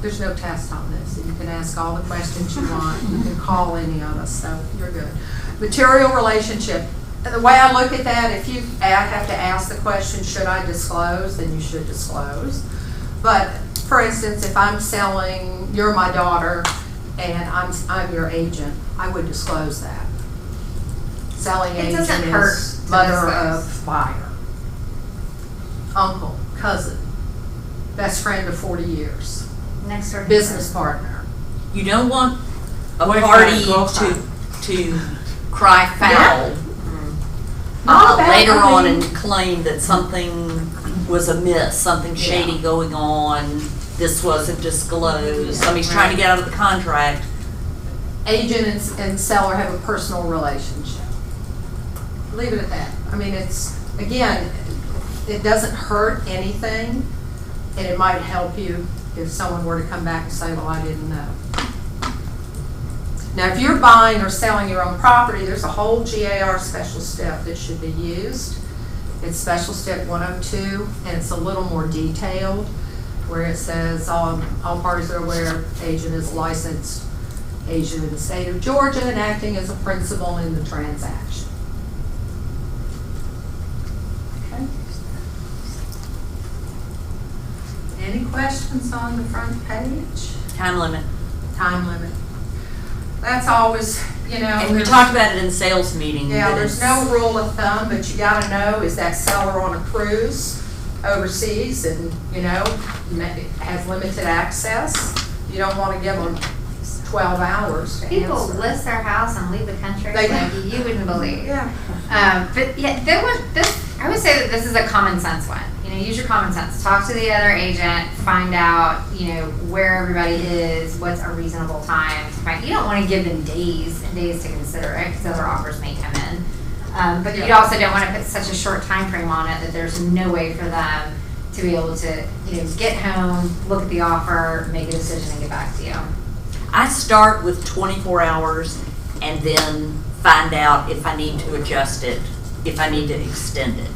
There's no test on this. You can ask all the questions you want. You can call any of us, so you're good. Material relationship. The way I look at that, if you have to ask the question, should I disclose, then you should disclose. But for instance, if I'm selling, you're my daughter, and I'm your agent, I would disclose that. Selling It agent doesn't hurt is to mother disclose. of buyer, uncle, cousin, best friend of 40 years, Next door. business partner. You don't want a Boyfriend, party girlfriend. to cry foul Not bad, later I on mean- and claim that something was amiss, something shady going on, this wasn't disclosed, somebody's trying to get out of the contract. Agent and seller have a personal relationship. Leave it at that. I mean, it's, again, it doesn't hurt anything, and it might help you if someone were to come back and say, well, I didn't know. Now, if you're buying or selling your own property, there's a whole GAR special step that should be used. It's special step 102, and it's a little more detailed, where it says, all parties are aware, agent is licensed agent in the state of Georgia and acting as a principal in the transaction. Okay. Any questions on the front page? Time limit. Time limit. That's always, you know. And we there's- talked about it in sales meeting. Yeah, that there's it's- no rule of thumb, but you gotta know, is that seller on a cruise overseas and, you know, has limited access? You don't wanna give them 12 hours to People answer. list their house and leave the country They- like you wouldn't believe. Yeah. But yeah, I would say that this is a common sense one. You know, use your common sense. Talk to the other agent, find out, you know, where everybody is, what's a reasonable time. You don't want to give them days and days to consider it because other offers may come in. But you also don't want to put such a short time frame on it that there's no way for them to be able to, you know, get home, look at the offer, make a decision, and get back to you. I start with 24 hours and then find out if I need to adjust it, if I need to extend it.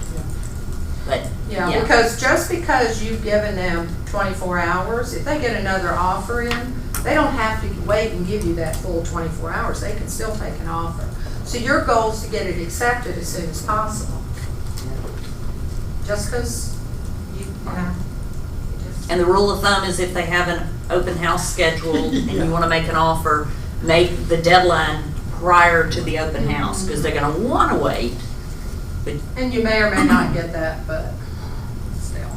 But, Yeah, because just because you've given them 24 hours, if they get another offer in, they don't have to wait and give you that full 24 hours. They can still take an offer. So your goal is to get it accepted as soon as possible. Just because you know, And the rule of thumb is if they have an open house scheduled and you want to make an offer, make the deadline prior to the open house, because they're going to want to wait. And you may or may not get that, but still.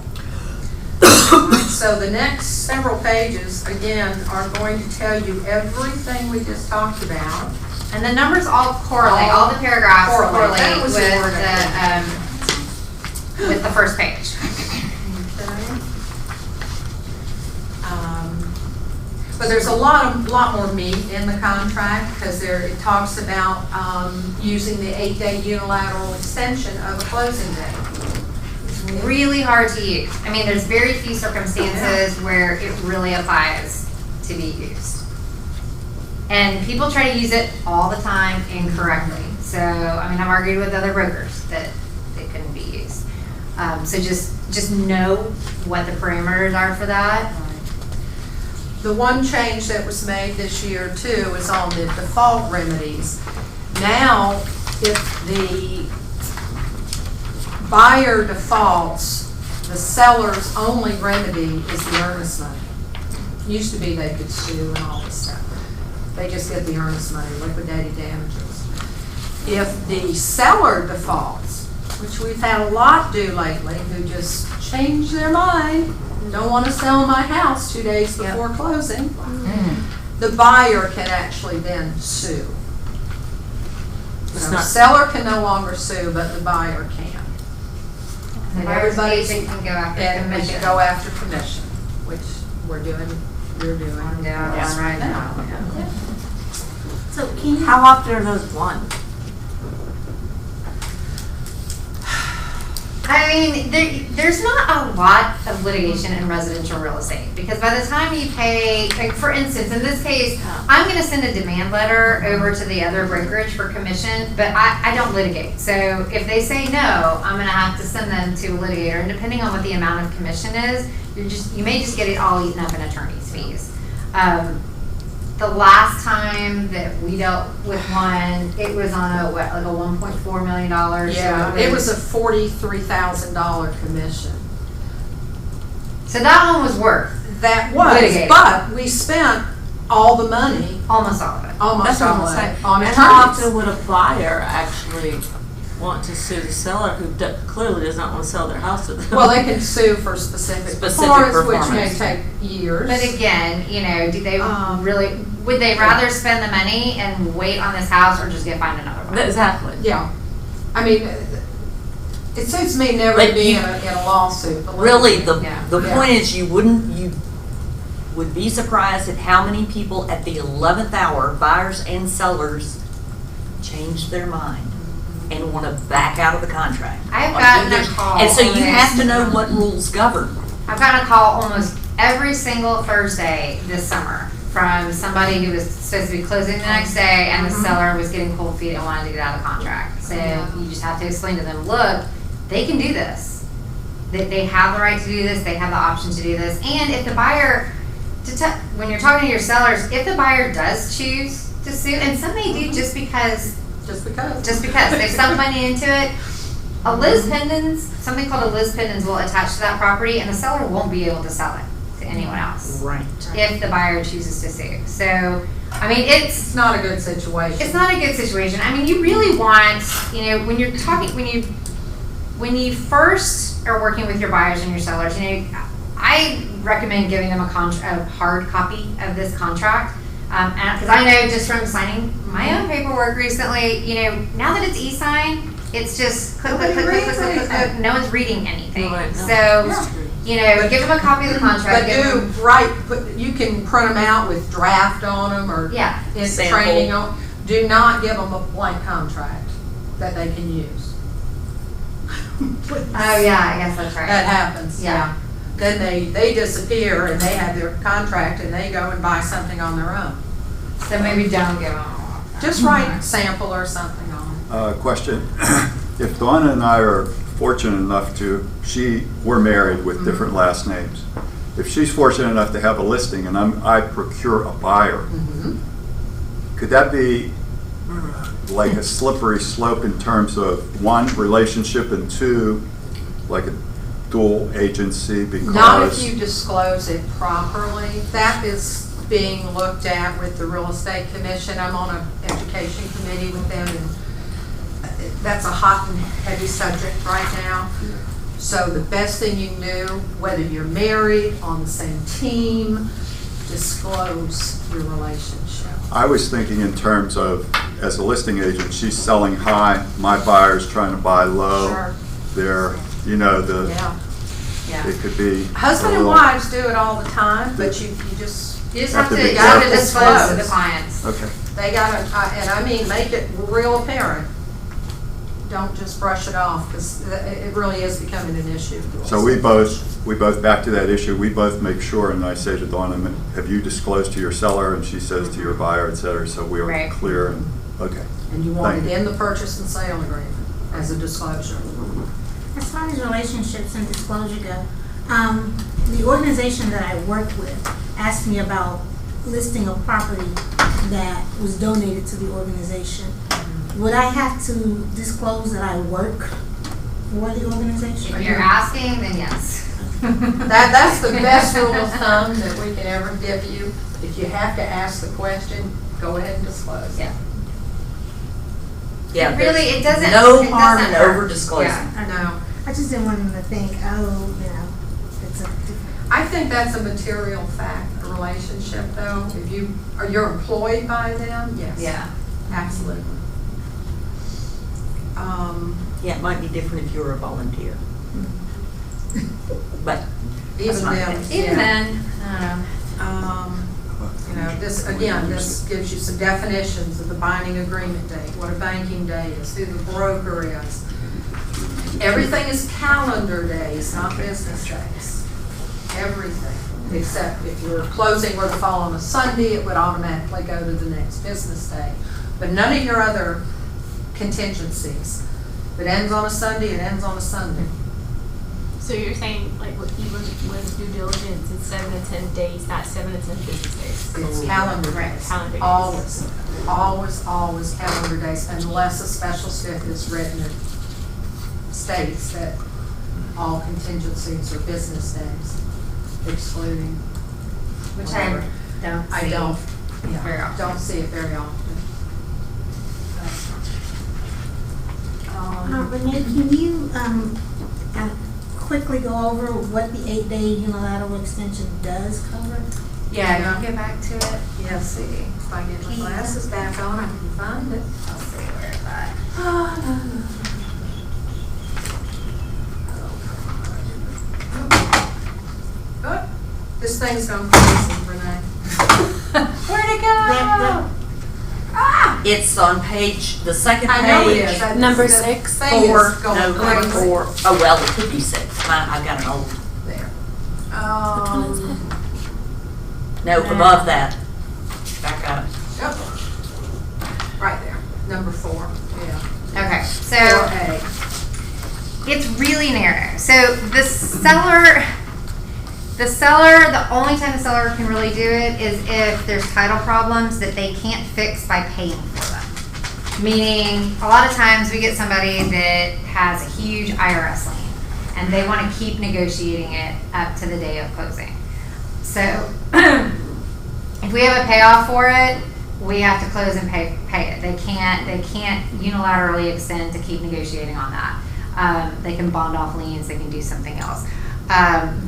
So the next several pages, again, are going to tell you everything we just talked about. And the numbers all correlate, all the paragraphs Correlate. That correlate was the word I with the first page. But there's a lot more meat in the contract, because it talks about using the 8-day unilateral extension of a closing date. Really hard to use. I mean, there's very few circumstances where it really applies to be used. And people try to use it all the time incorrectly. So, I mean, I've argued with other brokers that they couldn't be used. So just know what the parameters are for that. The one change that was made this year too is on the default remedies. Now, if the buyer defaults, the seller's only remedy is the earnest money. Used to be they could sue and all this stuff. They just get the earnest money, liquidated damages. If the seller defaults, which we've had a lot do lately, who just change their mind, don't want to sell my house 2 days before closing, the buyer can actually then sue. So the seller can no longer sue, but the buyer can. The buyer's agent can go after And we commission. can go after commission, which we're doing Yes, right now. So can you, How often are those won? I mean, there's not a lot of litigation in residential real estate, because by the time you pay, like for instance, in this case, I'm going to send a demand letter over to the other brokerage for commission, but I don't litigate. So if they say no, I'm going to have to send them to a litigator, and depending on what the amount of commission is, you may just get it all eaten up in attorney's fees. The last time that we dealt with one, it was on a $1.4 million. Yeah, it was a $43,000 commission. So that one was worth That was, Litigated. but we spent all the money, almost all of it. almost That's what all I'm of saying. it, on And how often attorneys. would a buyer actually want to sue the seller who clearly does not want to sell their house to them? Well, they can sue for specific performance, which may take years. But again, do they really, would they yeah. rather spend the money and wait on this house or just get find another one? Exactly. Yeah, I mean, it suits me never But to be you- in a lawsuit. Really, the Yeah. point is you would be surprised at how many people at the 11th hour, buyers and sellers, change their mind and want to back out of the contract. I've gotten a call. And so you almost- have to know what rules govern. I've gotten a call almost every single Thursday this summer from somebody who was supposed to be closing the next day, and the seller was getting cold feet and wanted to get out of the contract. So you just have to explain to them, look, they can do this. They have the right to do this. They have the option to do this. And if the buyer, when you're talking to your sellers, if the buyer does choose to sue, and some may do just because they sunk money into it, a Liz Pendens, something called a Liz Pendens will attach to that property, and the seller won't be able to sell it to anyone else Right. if the buyer chooses to sue. So, I mean, it's not a good situation. it's not a good situation. I mean, you really want, when you're talking, when you first are working with your buyers and your sellers, I recommend giving them a hard copy of this contract. Because I know just from signing my own paperwork recently, now that it's e-sign, it's just click, click, click, click, click, click, click, click. No one's reading anything. Right, no. So, give them a copy of the contract. But you can print them out with draft on them or Yeah. in Sample. training on. Do not give them a blank contract that they can use. Oh yeah, I guess that's right. That happens, Yeah. yeah. Then they disappear and they have their contract and they go and buy something on their own. So maybe don't give them. Just write sample or something on it. Question. If Donna and I are fortunate enough we're married with different last names. If she's fortunate enough to have a listing and I procure a buyer, could that be like a slippery slope in terms of one, relationship, and two, like dual agency because? Not if you disclose it properly. That is being looked at with the Real Estate Commission. I'm on an education committee with them, and that's a hot and heavy subject right now. So the best thing you can do, whether you're married, on the same team, disclose your relationship. I was thinking in terms of, as a listing agent, she's selling high, my buyer's trying to buy low. Sure. They're, you know, Yeah. it could be. Husband a and little- wives do it all the time, but you just, You just Have have to to, be you have to careful. disclose to the clients. Okay. they gotta, and I mean, make it real apparent. Don't just brush it off, because it really is becoming an issue. So we both, back to that issue, we both make sure, and I say to Dawn, have you disclosed to your seller? And she says to your buyer, et cetera, so we are Right. clear and, okay. And you want Thank it you. in the purchase and sale agreement as a disclosure. As far as relationships and disclosure go, the organization that I worked with asked me about listing a property that was donated to the organization. Would I have to disclose that I work for the organization? If you're asking, then yes. That's the best rule of thumb that we can ever give you. If you have to ask the question, go ahead and disclose. Yeah. Yeah, Really, it doesn't. no it harm doesn't in hurt. over disclosing. Yeah. I know. I just didn't want them to think, oh, you know, it's a different. I think that's a material fact, a relationship though. If you're employed by them, yes. Yeah. Absolutely. Yeah, it might be different if you're a volunteer. But Even not then, bad. Even yeah. then, I don't know. You know, this gives you some definitions of the binding agreement date, what a banking day is, who the broker is. Everything is calendar days, not business days. Everything, except if you're closing were to fall on a Sunday, it would automatically go to the next business day. But none of your other contingencies. If it ends on a Sunday, it ends on a Sunday. So you're saying, like, with due diligence, it's 7 to 10 days, not 7 to 10 business days? It's calendar days. Calendar days. Always Calendar days, unless a special STIP is written that states that all contingencies are business days, excluding. Which I don't see. I don't, very often. don't see it very often. Renee, can you quickly go over what the 8-day unilateral extension does cover? Yeah, you want to get back to it? Yes, see, if I get my glasses back on, I can find it. I'll see where it's at. Oh, this thing's gone crazy, Renee. Where'd it go? it's on the second page. I know it is. That- Number the 6? thing is 4, going no, number crazy. 4. Oh, well, it could be 6. I've got an old. There. No, above that. Back up. Yep. Right there, number 4, yeah. Okay, so 4A. it's really narrow. So the only time the seller can really do it is if there's title problems that they can't fix by paying for them. Meaning, a lot of times we get somebody that has a huge IRS lien and they want to keep negotiating it up to the day of closing. So if we have a payoff for it, we have to close and pay it. They can't unilaterally extend to keep negotiating on that. They can bond off liens, they can do something else.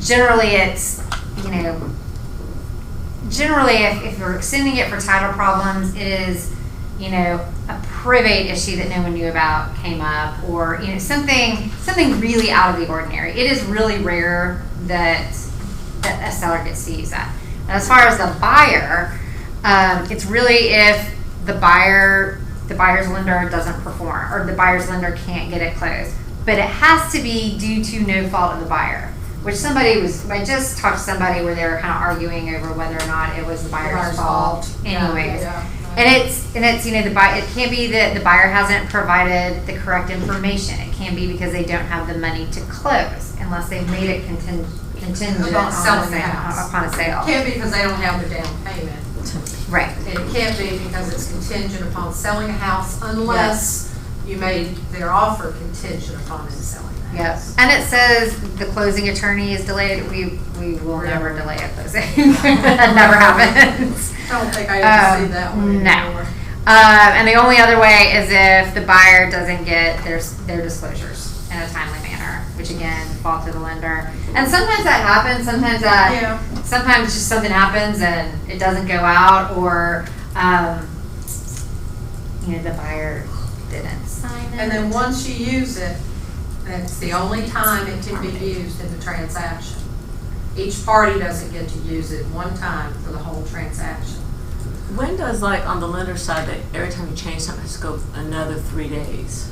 Generally it's, if you're extending it for title problems, it is, a probate issue that no one knew about came up, or, something really out of the ordinary. It is really rare that a seller gets to use that. And as far as the buyer, it's really if the buyer's lender doesn't perform, or the buyer's lender can't get it closed. But it has to be due to no fault of the buyer, which I just talked to somebody where they were kind of arguing over whether or not it was the buyer's fault. Anyways. Yeah. And it's it can't be that the buyer hasn't provided the correct information. It can be because they don't have the money to close unless they've made it contingent About selling the house. upon a sale. It can't be because they don't have the down payment. Right. And it can't be because it's contingent upon selling a house unless you made their offer contingent upon them selling the Yep, house. and it says the closing attorney is delayed, we will never delay a closing, that never happens. I don't think I ever see that one No. anymore. And the only other way is if the buyer doesn't get their disclosures in a timely manner, which again, fall to the lender. And sometimes that happens, sometimes just something happens and it doesn't go out, or, the buyer didn't sign it. And then once you use it, that's the only time it can be used in the transaction. Each party doesn't get to use it one time for the whole transaction. When does, like, on the lender side, that every time you change something, it's go another 3 days?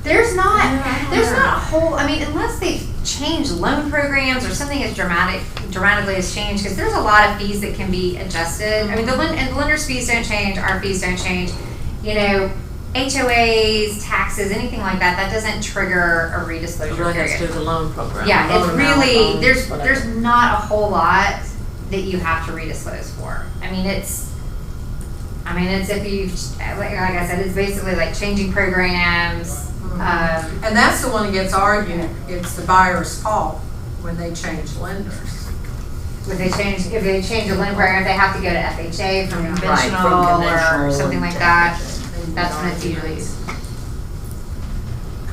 There's not a whole, unless they've changed loan programs or something as dramatically has changed, because there's a lot of fees that can be adjusted. I mean, the lender's fees don't change, our fees don't change. HOAs, taxes, anything like that doesn't trigger a redisclosure It really has to do period. with the loan program. Yeah, loan it's amount, really, loans, there's whatever. not a whole lot that you have to redisclose for. It's if you, like I said, it's basically like changing programs. And that's the one that gets argued, it's the buyer's fault when they change lenders. If they change a loan program, they have to go to FHA from conventional or conventional something like to that. They That's when argue it's usually. those.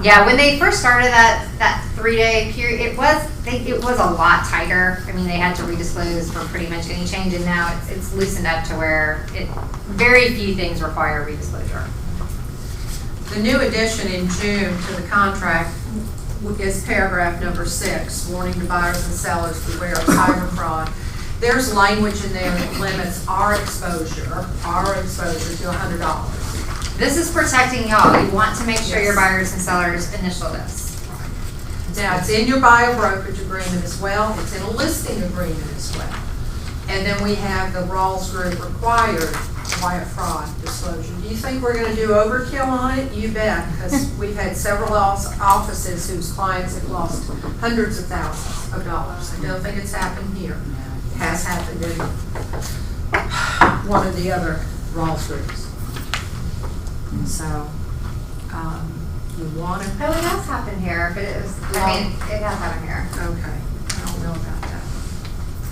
Yeah, when they first started that 3-day period, it was a lot tighter. They had to redisclose for pretty much any change, and now it's loosened up to where very few things require redisclosure. The new addition in June to the contract is paragraph number 6, warning to buyers and sellers beware of cyber fraud. There's language in there that limits our exposure to $100. This is protecting y'all. You want to make sure your buyers and sellers initial this. Now, it's in your buyer brokerage agreement as well, it's in a listing agreement as well. And then we have the Rawls Group required wire fraud disclosure. Do you think we're gonna do overkill on it? You bet, because we've had several offices whose clients have lost hundreds of thousands of dollars. I don't think it's happened here. It has happened in one of the other Rawls Groups. So, you want to, Oh, it has happened here, but it has happened here. okay, I don't know about that.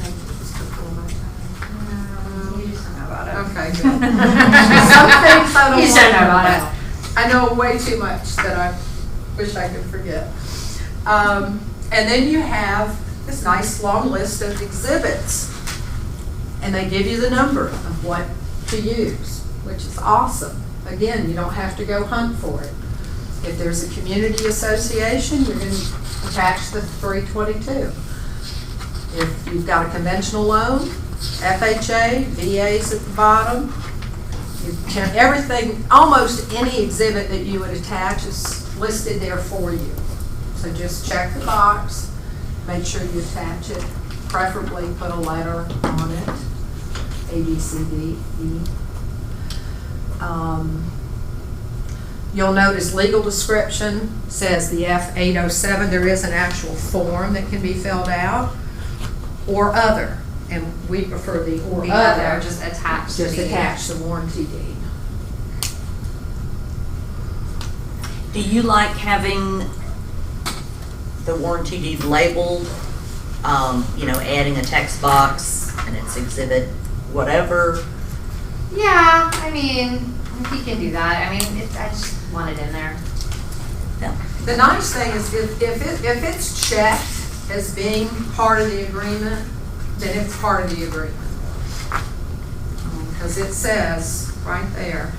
Thank you, just before my time. You just don't know about it. Okay, good. Some things I don't You want should to know about it. I know way too much that I wish I could forget. And then you have this nice long list of exhibits. And they give you the number of what to use, which is awesome. Again, you don't have to go hunt for it. If there's a community association, you're going to attach the 322. If you've got a conventional loan, FHA, VAs at the bottom, everything, almost any exhibit that you would attach is listed there for you. So just check the box, make sure you attach it, preferably put a letter on it, A, B, C, D, E. You'll notice legal description says the F-807, there is an actual form that can be filled out, or other, and we prefer the or The other. other, just attached to Just the. attach the warranty deed. Do you like having the warranty deed labeled, adding a text box and it's exhibit whatever? Yeah, if you can do that, I just want it in there. The nice thing is if it's checked as being part of the agreement, then it's part of the agreement. Because it says right there,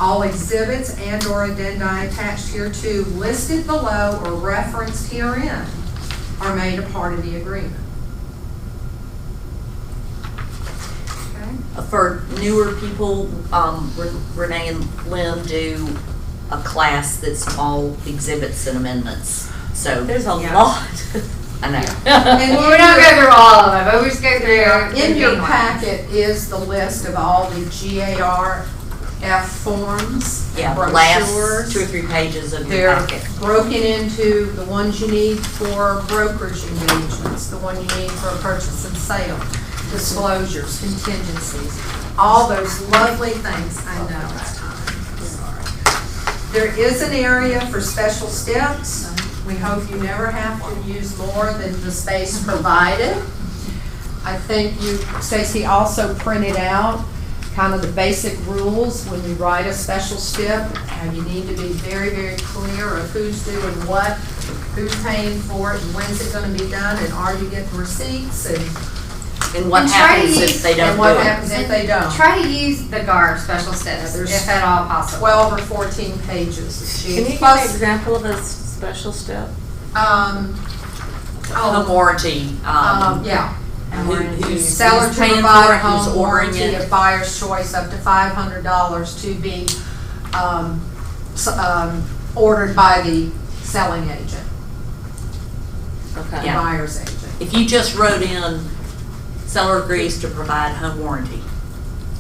all exhibits and or addenda attached hereto listed below or referenced herein are made a part of the agreement. For newer people, Renee and Lynn do a class that's all exhibits and amendments. So There's a Yeah. lot. I know. And Well, we don't go through all of them, but we just go through. in the your main ones. packet is the list of all the GARF forms, Yeah, the brochures. last 2 or 3 pages of your They're packet. broken into the ones you need for brokerage engagements, the one you need for purchase and sale, disclosures, contingencies, all those lovely things. I know, it's time, sorry. There is an area for special steps. We hope you never have to use more than the space provided. I think you, Stacy, also printed out kind of the basic rules when you write a special step, how you need to be very, very clear of who's doing what, who's paying for it, and when's it gonna be done, and are you getting receipts, and what And try to happens if use- they don't and do what it? happens if they don't. Try to use the GAR special steps, there's if at all possible. 12 or 14 pages of Can you sheets. give an Plus, example of a special step? Home warranty, yeah. who's Seller to paying for provide it, who's home ordering warranty it. of buyer's choice up to $500 to be ordered by the selling agent, the Okay. Yeah. buyer's agent. If you just wrote in, seller agrees to provide home warranty,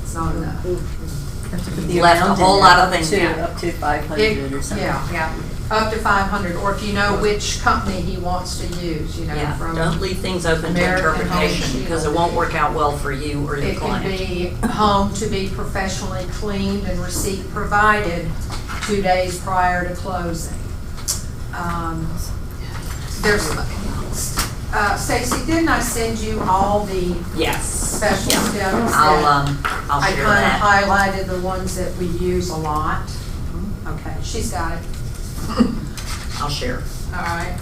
It's not enough. you left a whole lot of things out. Up to 500 or something. Yeah, Yeah. up to 500, or if you know which company he wants to use, Yeah, from. don't leave things open to American Home interpretation, Shield. because it won't work out well for you or your It can client. be home to be professionally cleaned and receipt provided 2 days prior to closing. There's, Stacy, didn't I send you all the Yes. special Yeah. steps? I'll I share kind of that. highlighted the ones that we use a lot. Okay, she's got it. I'll share. All right.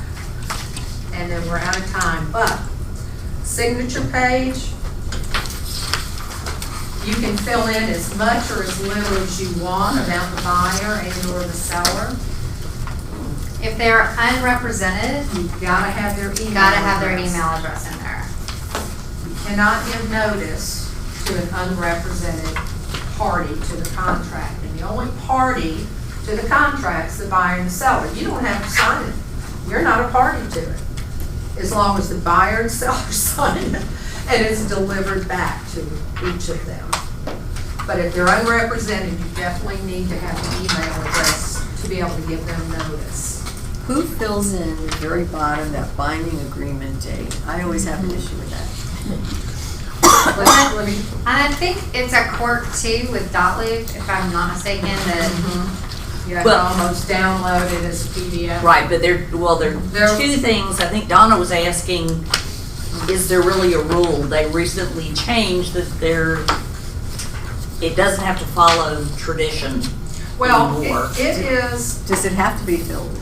And then we're out of time, but signature page, you can fill in as much or as little as you want about the buyer and or the seller. If they're unrepresented, You gotta have their email. you gotta have their address. email address in there. You cannot give notice to an unrepresented party to the contract. And the only party to the contract's the buyer and the seller. You don't have to sign it. You're not a party to it. As long as the buyer and seller sign it and it's delivered back to each of them. But if they're unrepresented, you definitely need to have an email address to be able to give them notice. Who fills in at the very bottom that binding agreement date? I always have an issue with that. Let me, And I think it's a quirk too with Dotloop, if I'm not mistaken, that you have to Well- almost download it as a PDF. Right, but there There- are two things. I think Donna was asking, is there really a rule? They recently changed that it doesn't have to follow tradition Well, anymore. it is. Does it have to be filled in?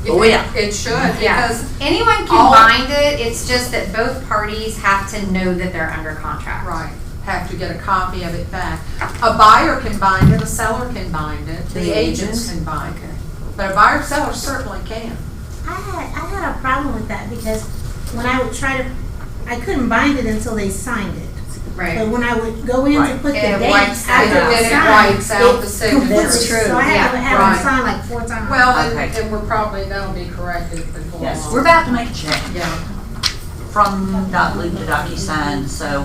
Oh, yeah. It should, Yeah. because anyone can all- bind it, it's just that both parties have to know that they're under contract. right, have to get a copy of it back. A buyer can bind it, a seller can bind it, the The agents agent? can bind it. But a buyer seller certainly can. I had a problem with that because when I would try to, I couldn't bind it until they signed it. But Right. when I would go in to Right. put the It dates wipes it after out. it's Then it signed, wipes out the signature. That's true. So I had to Yeah, have right. them sign like 4 times. Well, Okay. and we're probably, that'll be corrected before Yes, long. we're about to make a change Yeah, from .loop to DocuSign, so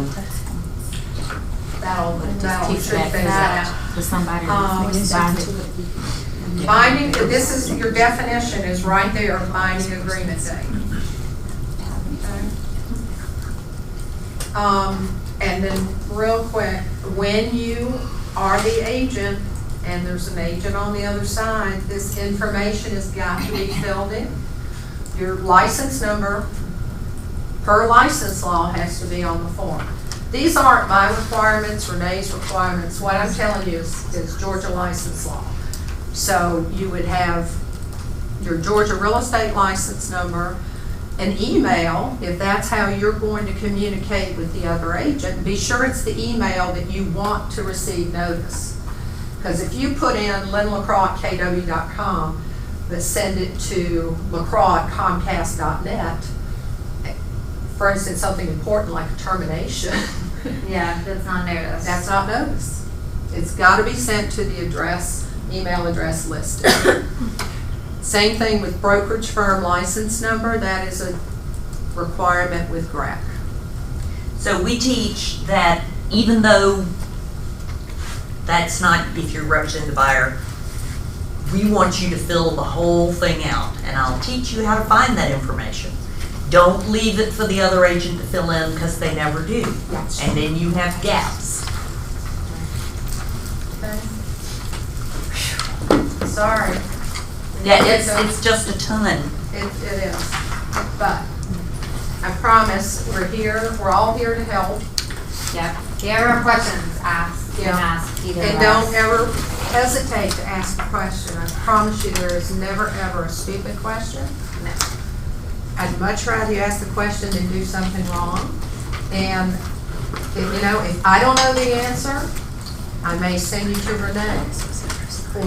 that'll keep should track of phase that. out. Does somebody Um, bind it? Binding, this is, your definition is right there, binding agreement date. And then real quick, when you are the agent and there's an agent on the other side, this information has got to be filled in. Your license number, per license law, has to be on the form. These aren't my requirements, Renee's requirements. What I'm telling you is Georgia license law. So you would have your Georgia real estate license number, an email, if that's how you're going to communicate with the other agent. Be sure it's the email that you want to receive notice. Because if you put in lynlacroix@kw.com, but send it to lacroix@comcast.net, for instance, something important like a termination, Yeah, that's not noticed. that's not notice. It's got to be sent to the address, email address listed. Same thing with brokerage firm license number, that is a requirement with GRAC. So we teach that even though that's not, if you're representing the buyer, we want you to fill the whole thing out, and I'll teach you how to find that information. Don't leave it for the other agent to fill in because they never do. And then you have gaps. Okay. sorry. Yeah, it's just a ton. It is. But I promise, we're all here to help. Yep. If you ever have questions, ask. Yeah. Ask either of And us. don't ever hesitate to ask a question. I promise you, there is never, ever a stupid question. No. I'd much rather you ask the question than do something wrong. And, if I don't know the answer, I may send you to Renee.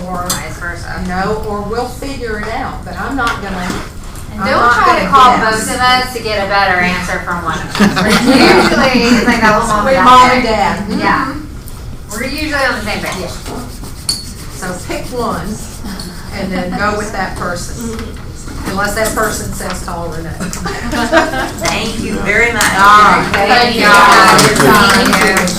Or, Vice versa. or we'll figure it out, but I'm not gonna. And don't try to call both of us to get a better answer from one of us. Usually, it's like that little mom and dad. Mom and dad. Yeah. We're usually on the same page. So pick one and then go with that person. Unless that person says call Renee. Thank you very much. Thank you. Thank you. Thank you.